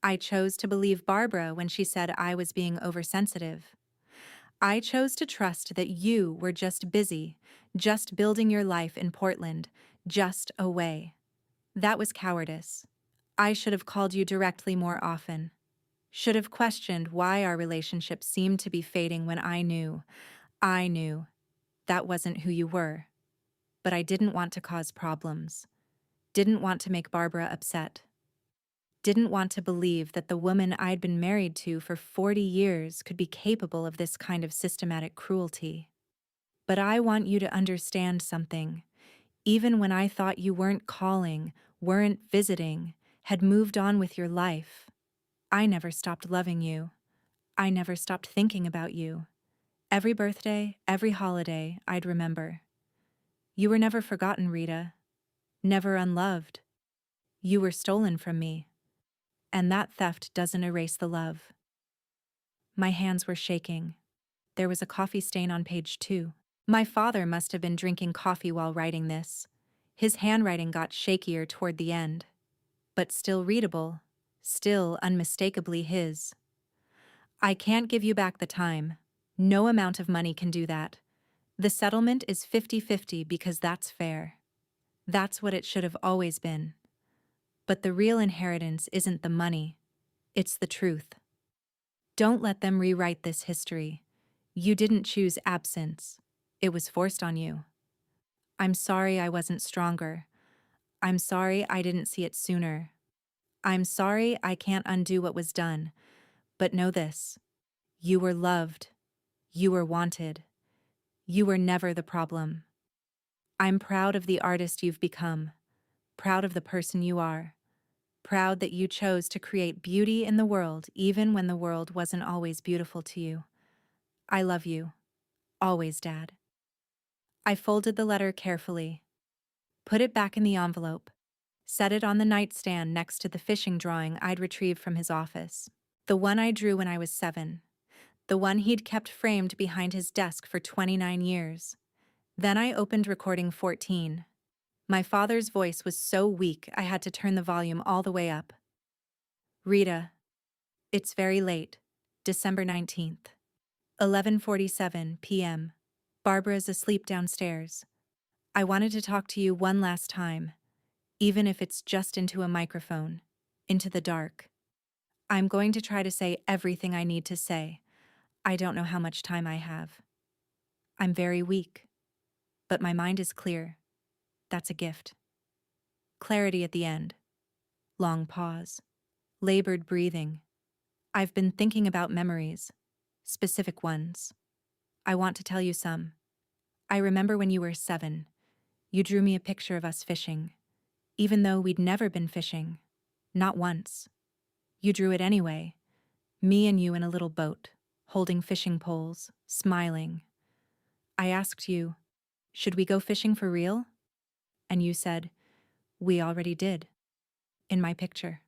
I chose to believe Barbara when she said I was being oversensitive. I chose to trust that you were just busy, just building your life in Portland, just away. That was cowardice. I should have called you directly more often. Should have questioned why our relationship seemed to be fading when I knew that wasn't who you were. But I didn't want to cause problems. Didn't want to make Barbara upset. Didn't want to believe that the woman I'd been married to for 40 years could be capable of this kind of systematic cruelty. But I want you to understand something. Even when I thought you weren't calling, weren't visiting, had moved on with your life, I never stopped loving you. I never stopped thinking about you. Every birthday, every holiday, I'd remember. You were never forgotten, Rita. Never unloved. You were stolen from me. And that theft doesn't erase the love. My hands were shaking. There was a coffee stain on page 2. My father must have been drinking coffee while writing this. His handwriting got shakier toward the end. But still readable, still unmistakably his. I can't give you back the time. No amount of money can do that. The settlement is 50-50 because that's fair. That's what it should have always been. But the real inheritance isn't the money. It's the truth. Don't let them rewrite this history. You didn't choose absence. It was forced on you. I'm sorry I wasn't stronger. I'm sorry I didn't see it sooner. I'm sorry I can't undo what was done. But know this. You were loved. You were wanted. You were never the problem. I'm proud of the artist you've become. Proud of the person you are. Proud that you chose to create beauty in the world even when the world wasn't always beautiful to you. I love you. Always, Dad. I folded the letter carefully, put it back in the envelope, set it on the nightstand next to the fishing drawing I'd retrieved from his office. The one I drew when I was 7. The one he'd kept framed behind his desk for 29 years. Then I opened recording 14. My father's voice was so weak I had to turn the volume all the way up. Rita, it's very late, December 19th. 11:47 p.m. Barbara's asleep downstairs. I wanted to talk to you one last time, even if it's just into a microphone, into the dark. I'm going to try to say everything I need to say. I don't know how much time I have. I'm very weak, but my mind is clear. That's a gift. Clarity at the end. Long pause. Labored breathing. I've been thinking about memories, specific ones. I want to tell you some. I remember when you were 7. You drew me a picture of us fishing, even though we'd never been fishing. Not once. You drew it anyway. Me and you in a little boat, holding fishing poles, smiling. I asked you, should we go fishing for real? And you said, we already did. In my picture.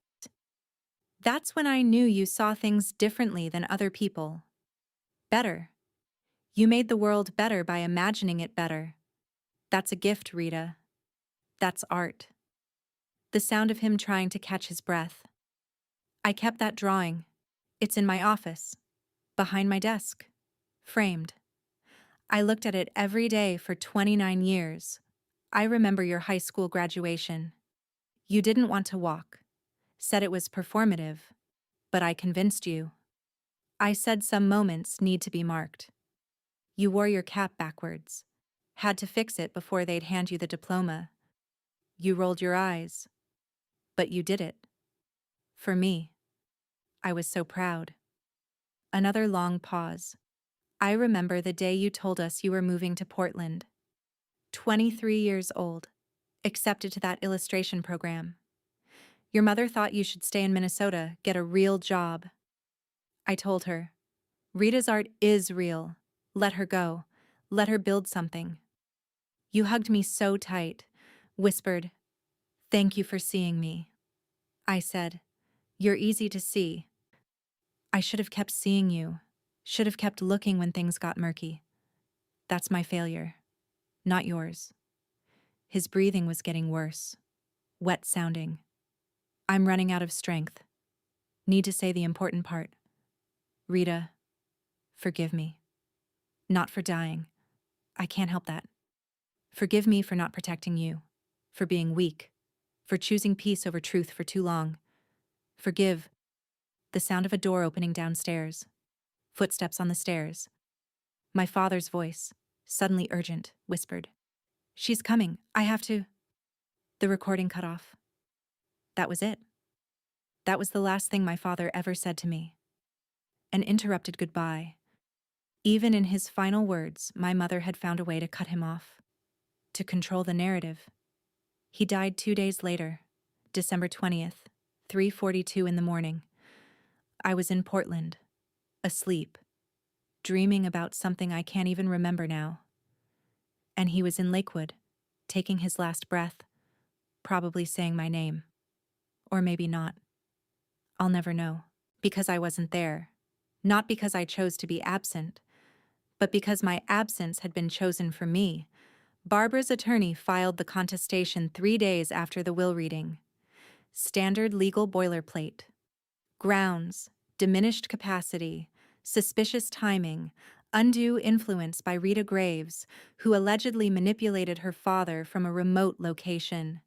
That's when I knew you saw things differently than other people. Better. You made the world better by imagining it better. That's a gift, Rita. That's art. The sound of him trying to catch his breath. I kept that drawing. It's in my office, behind my desk, framed. I looked at it every day for 29 years. I remember your high school graduation. You didn't want to walk, said it was performative, but I convinced you. I said some moments need to be marked. You wore your cap backwards, had to fix it before they'd hand you the diploma. You rolled your eyes, but you did it. For me. I was so proud. Another long pause. I remember the day you told us you were moving to Portland. 23 years old, accepted to that illustration program. Your mother thought you should stay in Minnesota, get a real job. I told her, Rita's art is real. Let her go. Let her build something. You hugged me so tight, whispered, thank you for seeing me. I said, you're easy to see. I should have kept seeing you, should have kept looking when things got murky. That's my failure, not yours. His breathing was getting worse, wet sounding. I'm running out of strength. Need to say the important part. Rita, forgive me. Not for dying. I can't help that. Forgive me for not protecting you, for being weak, for choosing peace over truth for too long. Forgive. The sound of a door opening downstairs. Footsteps on the stairs. My father's voice, suddenly urgent, whispered, she's coming, I have to. The recording cut off. That was it. That was the last thing my father ever said to me. An interrupted goodbye. Even in his final words, my mother had found a way to cut him off. To control the narrative. He died 2 days later, December 20th, 3:42 in the morning. I was in Portland, asleep, dreaming about something I can't even remember now. And he was in Lakewood, taking his last breath, probably saying my name. Or maybe not. I'll never know, because I wasn't there. Not because I chose to be absent, but because my absence had been chosen for me. Barbara's attorney filed the contestation 3 days after the will reading. Standard legal boilerplate. Grounds, diminished capacity, suspicious timing, undue influence by Rita Graves, who allegedly manipulated her father from a remote location.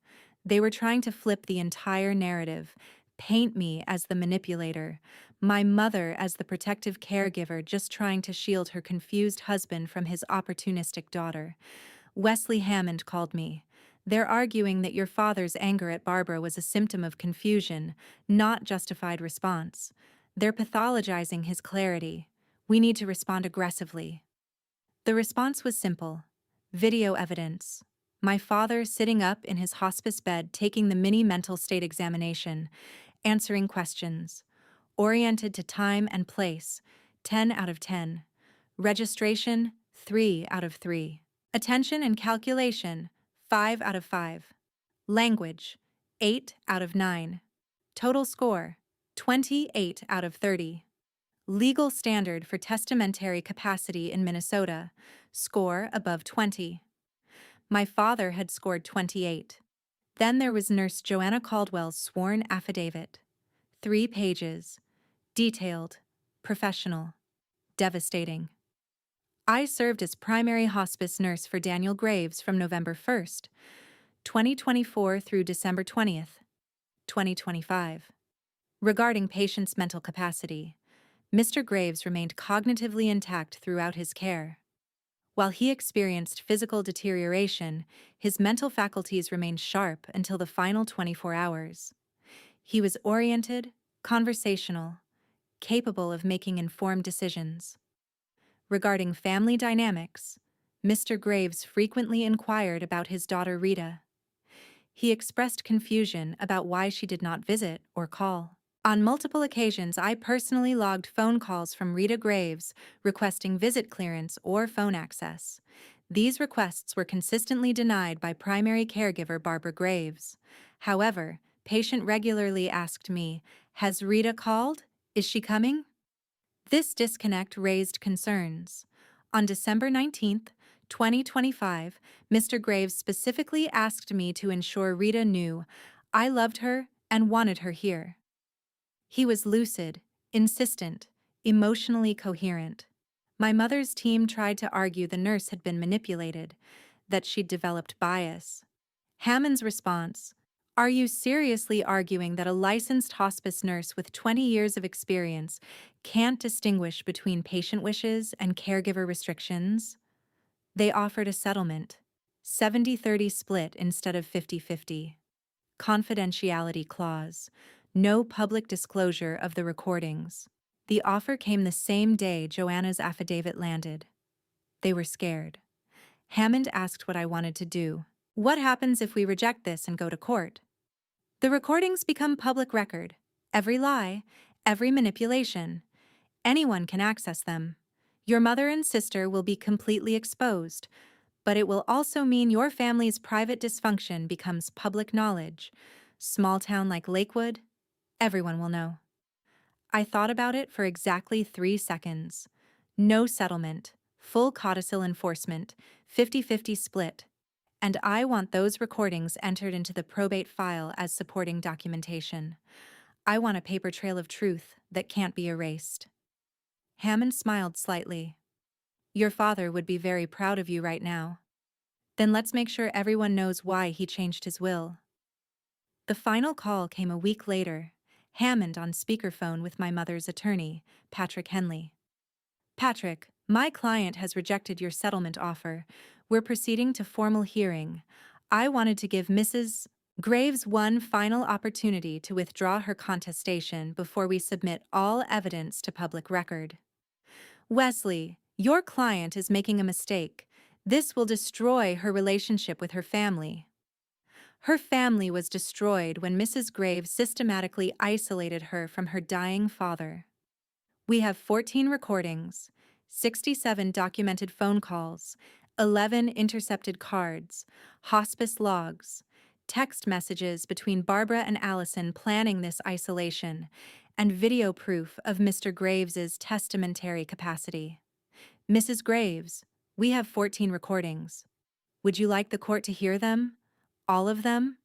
They were trying to flip the entire narrative, paint me as the manipulator, my mother as the protective caregiver just trying to shield her confused husband from his opportunistic daughter. Wesley Hammond called me. They're arguing that your father's anger at Barbara was a symptom of confusion, not justified response. They're pathologizing his clarity. We need to respond aggressively. The response was simple. Video evidence. My father sitting up in his hospice bed taking the mini mental state examination, answering questions. Oriented to time and place, 10 out of 10. Registration, 3 out of 3. Attention and calculation, 5 out of 5. Language, 8 out of 9. Total score, 28 out of 30. Legal standard for testamentary capacity in Minnesota, score above 20. My father had scored 28. Then there was Nurse Joanna Caldwell's sworn affidavit. 3 pages. Detailed. Professional. Devastating. I served as primary hospice nurse for Daniel Graves from November 1st, 2024 through December 20th, 2025. Regarding patient's mental capacity, Mr. Graves remained cognitively intact throughout his care. While he experienced physical deterioration, his mental faculties remained sharp until the final 24 hours. He was oriented, conversational, capable of making informed decisions. Regarding family dynamics, Mr. Graves frequently inquired about his daughter Rita. He expressed confusion about why she did not visit or call. On multiple occasions, I personally logged phone calls from Rita Graves requesting visit clearance or phone access. These requests were consistently denied by primary caregiver Barbara Graves. However, patient regularly asked me, "Has Rita called? Is she coming?" This disconnect raised concerns. On December 19th, 2025, Mr. Graves specifically asked me to ensure Rita knew I loved her and wanted her here. He was lucid, insistent, emotionally coherent. My mother's team tried to argue the nurse had been manipulated, that she'd developed bias. Hammond's response, "Are you seriously arguing that a licensed hospice nurse with 20 years of experience can't distinguish between patient wishes and caregiver restrictions?" They offered a settlement, 70-30 split instead of 50-50. Confidentiality clause, no public disclosure of the recordings. The offer came the same day Joanna's affidavit landed. They were scared. Hammond asked what I wanted to do. "What happens if we reject this and go to court?" "The recordings become public record. Every lie, every manipulation. Anyone can access them. Your mother and sister will be completely exposed, but it will also mean your family's private dysfunction becomes public knowledge. Small town like Lakewood, everyone will know." I thought about it for exactly 3 seconds. No settlement, full codicil enforcement, 50-50 split. And I want those recordings entered into the probate file as supporting documentation. I want a paper trail of truth that can't be erased. Hammond smiled slightly. "Your father would be very proud of you right now." "Then let's make sure everyone knows why he changed his will." The final call came a week later, Hammond on speakerphone with my mother's attorney, Patrick Henley. "Patrick, my client has rejected your settlement offer. We're proceeding to formal hearing. I wanted to give Mrs. Graves one final opportunity to withdraw her contestation before we submit all evidence to public record." "Wesley, your client is making a mistake. This will destroy her relationship with her family." Her family was destroyed when Mrs. Graves systematically isolated her from her dying father. We have 14 recordings, 67 documented phone calls, 11 intercepted cards, hospice logs, text messages between Barbara and Allison planning this isolation, and video proof of Mr. Graves's testamentary capacity. "Mrs. Graves, we have 14 recordings. Would you like the court to hear them? All of them?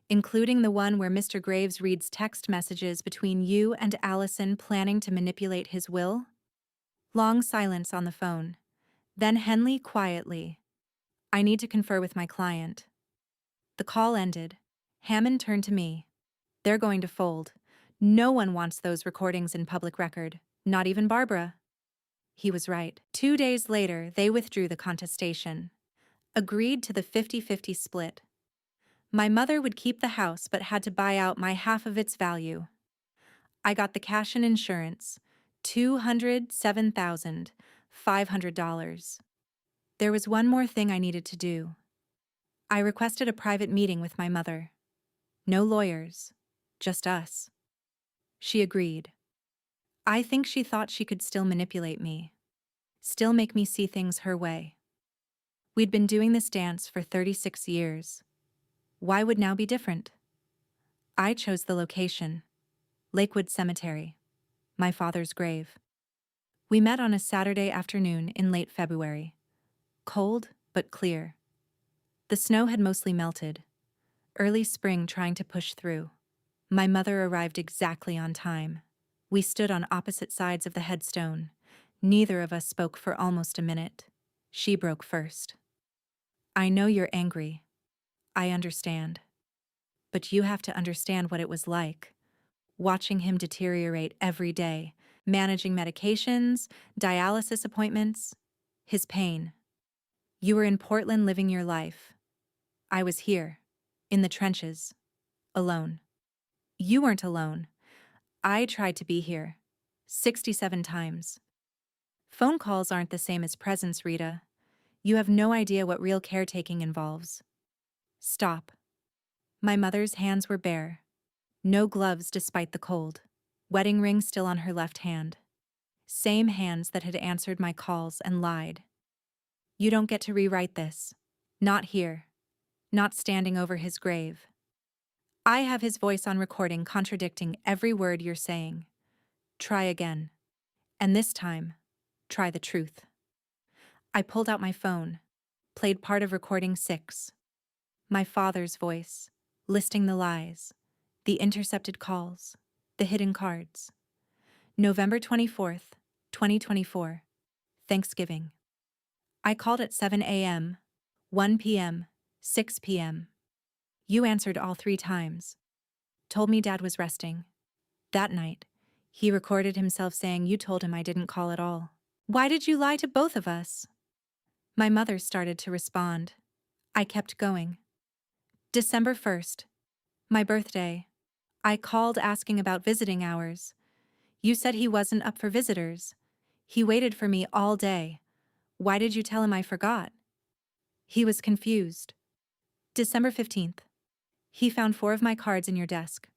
Including the one where Mr. Graves reads text messages between you and Allison planning to manipulate his will?" Long silence on the phone. Then Henley quietly, "I need to confer with my client." The call ended. Hammond turned to me. "They're going to fold. No one wants those recordings in public record, not even Barbara." He was right. 2 days later, they withdrew the contestation. Agreed to the 50-50 split. My mother would keep the house but had to buy out my half of its value. I got the cash and insurance, $207,500. There was one more thing I needed to do. I requested a private meeting with my mother. No lawyers, just us. She agreed. I think she thought she could still manipulate me. still make me see things her way. We'd been doing this dance for 36 years. Why would now be different? I chose the location, Lakewood Cemetery, my father's grave. We met on a Saturday afternoon in late February. Cold, but clear. The snow had mostly melted. Early spring trying to push through. My mother arrived exactly on time. We stood on opposite sides of the headstone. Neither of us spoke for almost a minute. She broke first. I know you're angry. I understand. But you have to understand what it was like. Watching him deteriorate every day, managing medications, dialysis appointments, his pain. You were in Portland living your life. I was here, in the trenches, alone. You weren't alone. I tried to be here, 67 times. Phone calls aren't the same as presence, Rita. You have no idea what real caretaking involves. Stop. My mother's hands were bare. No gloves despite the cold. Wedding ring still on her left hand. Same hands that had answered my calls and lied. You don't get to rewrite this. Not here. Not standing over his grave. I have his voice on recording contradicting every word you're saying. Try again. And this time, try the truth. I pulled out my phone, played part of recording 6. My father's voice, listing the lies, the intercepted calls, the hidden cards. November 24th, 2024, Thanksgiving. I called at 7 a.m., 1 p.m., 6 p.m. You answered all 3 times. Told me Dad was resting. That night, he recorded himself saying you told him I didn't call at all. Why did you lie to both of us? My mother started to respond. I kept going. December 1st, my birthday. I called asking about visiting hours. You said he wasn't up for visitors. He waited for me all day. Why did you tell him I forgot? He was confused. December 15th. He found 4 of my cards in your desk.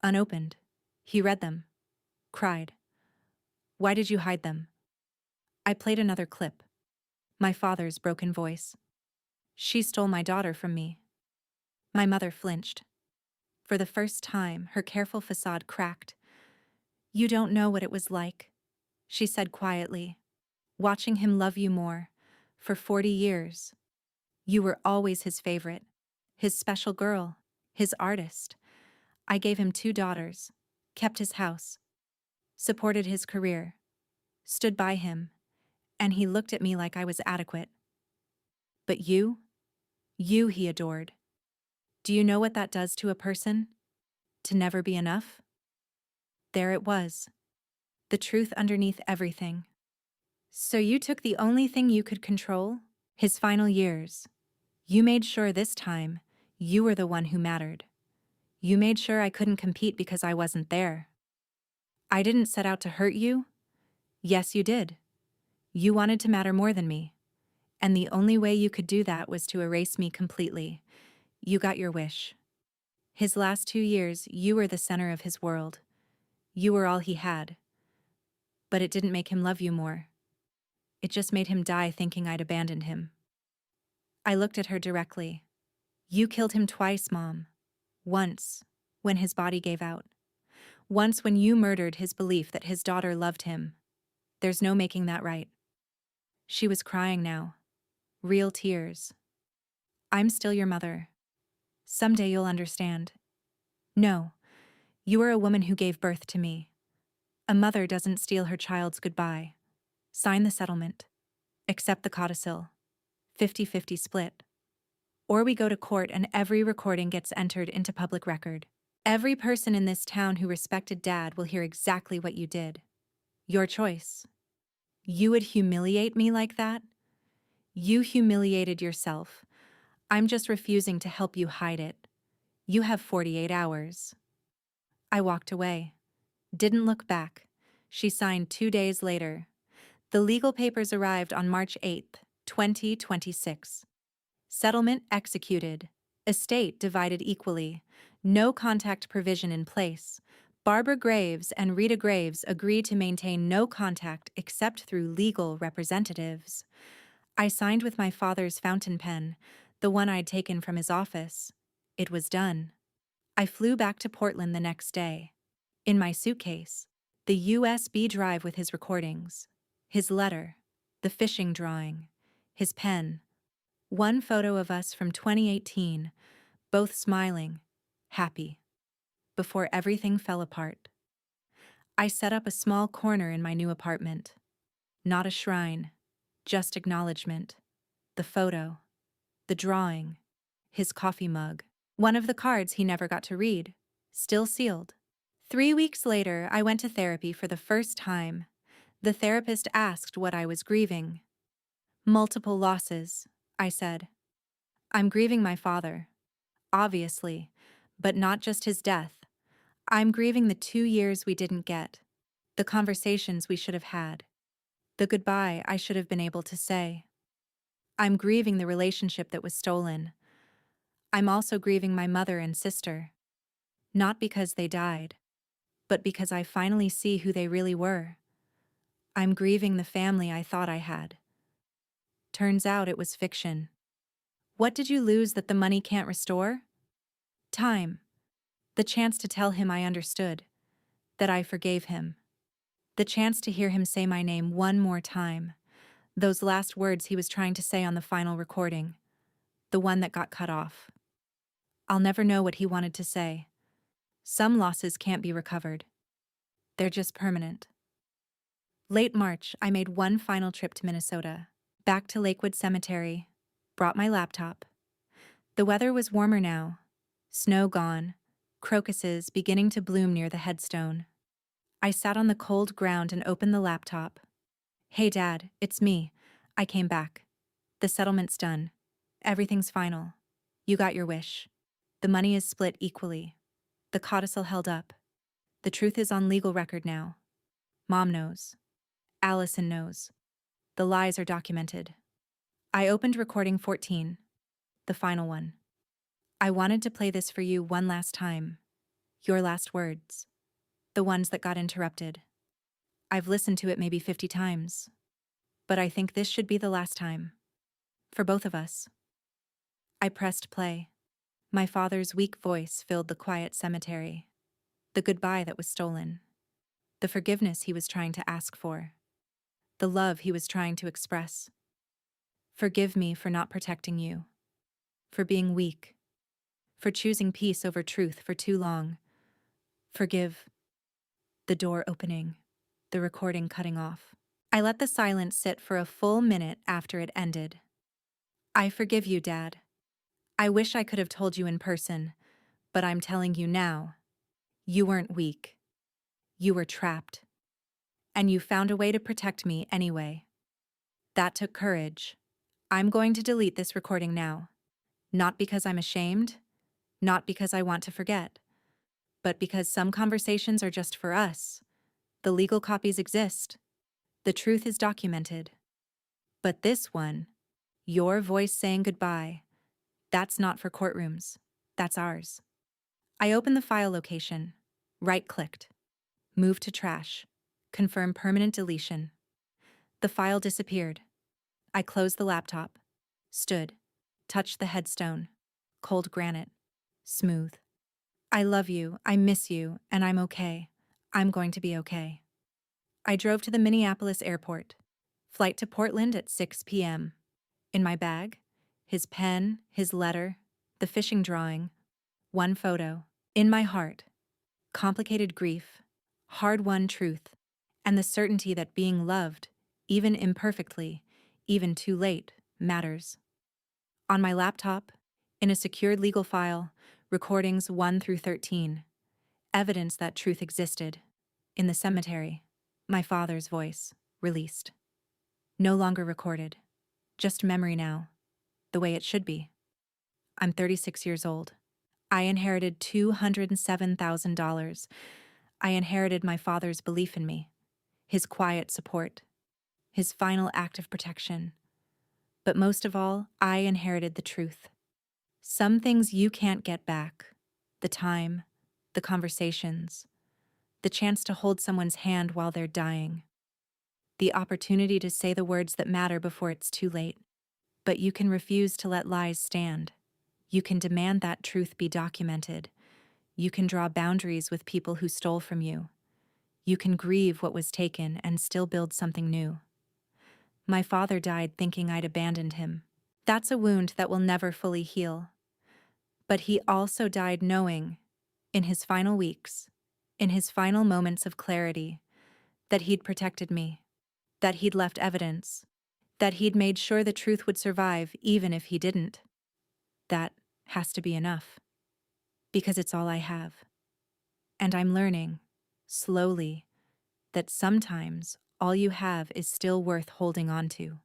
Unopened. He read them. Cried. Why did you hide them? I played another clip. My father's broken voice. She stole my daughter from me. My mother flinched. For the first time, her careful facade cracked. You don't know what it was like, she said quietly. Watching him love you more. For 40 years. You were always his favorite. His special girl. His artist. I gave him 2 daughters. Kept his house. Supported his career. Stood by him. And he looked at me like I was adequate. But you he adored. Do you know what that does to a person? To never be enough? There it was. The truth underneath everything. So you took the only thing you could control? His final years. You made sure this time, you were the one who mattered. You made sure I couldn't compete because I wasn't there. I didn't set out to hurt you. Yes, you did. You wanted to matter more than me. And the only way you could do that was to erase me completely. You got your wish. His last 2 years, you were the center of his world. You were all he had. But it didn't make him love you more. It just made him die thinking I'd abandoned him. I looked at her directly. You killed him twice, Mom. Once, when his body gave out. Once when you murdered his belief that his daughter loved him. There's no making that right. She was crying now. Real tears. I'm still your mother. Someday you'll understand. No, you are a woman who gave birth to me. A mother doesn't steal her child's goodbye. Sign the settlement. Accept the codicil. 50-50 split. Or we go to court and every recording gets entered into public record. Every person in this town who respected Dad will hear exactly what you did. Your choice. You would humiliate me like that? You humiliated yourself. I'm just refusing to help you hide it. You have 48 hours. I walked away. Didn't look back. She signed 2 days later. The legal papers arrived on March 8th, 2026. Settlement executed. Estate divided equally. No contact provision in place. Barbara Graves and Rita Graves agreed to maintain no contact except through legal representatives. I signed with my father's fountain pen, the one I'd taken from his office. It was done. I flew back to Portland the next day. In my suitcase, the USB drive with his recordings, his letter, the fishing drawing, his pen, one photo of us from 2018, both smiling, happy, before everything fell apart. I set up a small corner in my new apartment. Not a shrine, just acknowledgement. The photo, the drawing, his coffee mug, one of the cards he never got to read, still sealed. 3 weeks later, I went to therapy for the first time. The therapist asked what I was grieving. Multiple losses, I said. I'm grieving my father, obviously, but not just his death. I'm grieving the 2 years we didn't get, the conversations we should have had, the goodbye I should have been able to say. I'm grieving the relationship that was stolen. I'm also grieving my mother and sister. Not because they died, but because I finally see who they really were. I'm grieving the family I thought I had. Turns out it was fiction. What did you lose that the money can't restore? Time. The chance to tell him I understood, that I forgave him. The chance to hear him say my name one more time. Those last words he was trying to say on the final recording. The one that got cut off. I'll never know what he wanted to say. Some losses can't be recovered. They're just permanent. Late March, I made one final trip to Minnesota. Back to Lakewood Cemetery. Brought my laptop. The weather was warmer now. Snow gone. Crocuses beginning to bloom near the headstone. I sat on the cold ground and opened the laptop. Hey Dad, it's me. I came back. The settlement's done. Everything's final. You got your wish. The money is split equally. The codicil held up. The truth is on legal record now. Mom knows. Allison knows. The lies are documented. I opened recording 14. The final one. I wanted to play this for you one last time. Your last words. The ones that got interrupted. I've listened to it maybe 50 times. But I think this should be the last time. For both of us. I pressed play. My father's weak voice filled the quiet cemetery. The goodbye that was stolen. The forgiveness he was trying to ask for. The love he was trying to express. Forgive me for not protecting you. For being weak. For choosing peace over truth for too long. Forgive. The door opening. The recording cutting off. I let the silence sit for a full minute after it ended. I forgive you, Dad. I wish I could have told you in person, but I'm telling you now. You weren't weak. You were trapped. And you found a way to protect me anyway. That took courage. I'm going to delete this recording now. Not because I'm ashamed, not because I want to forget, but because some conversations are just for us. The legal copies exist. The truth is documented. But this one, your voice saying goodbye, that's not for courtrooms. That's ours. I opened the file location, right-clicked, move to trash, confirm permanent deletion. The file disappeared. I closed the laptop, stood, touched the headstone, cold granite, smooth. I love you, I miss you, and I'm okay. I'm going to be okay. I drove to the Minneapolis airport. Flight to Portland at 6 p.m. In my bag, his pen, his letter, the fishing drawing, one photo. In my heart, complicated grief, hard-won truth, and the certainty that being loved, even imperfectly, even too late, matters. On my laptop, in a secured legal file, recordings 1 through 13, evidence that truth existed. In the cemetery, my father's voice, released. No longer recorded, just memory now, the way it should be. I'm 36 years old. I inherited $207,000. I inherited my father's belief in me, his quiet support, his final act of protection. But most of all, I inherited the truth. Some things you can't get back. The time, the conversations, the chance to hold someone's hand while they're dying, the opportunity to say the words that matter before it's too late. But you can refuse to let lies stand. You can demand that truth be documented. You can draw boundaries with people who stole from you. You can grieve what was taken and still build something new. My father died thinking I'd abandoned him. That's a wound that will never fully heal. But he also died knowing, in his final weeks, in his final moments of clarity, that he'd protected me, that he'd left evidence, that he'd made sure the truth would survive even if he didn't. That has to be enough, because it's all I have. And I'm learning, slowly, that sometimes all you have is still worth holding on to.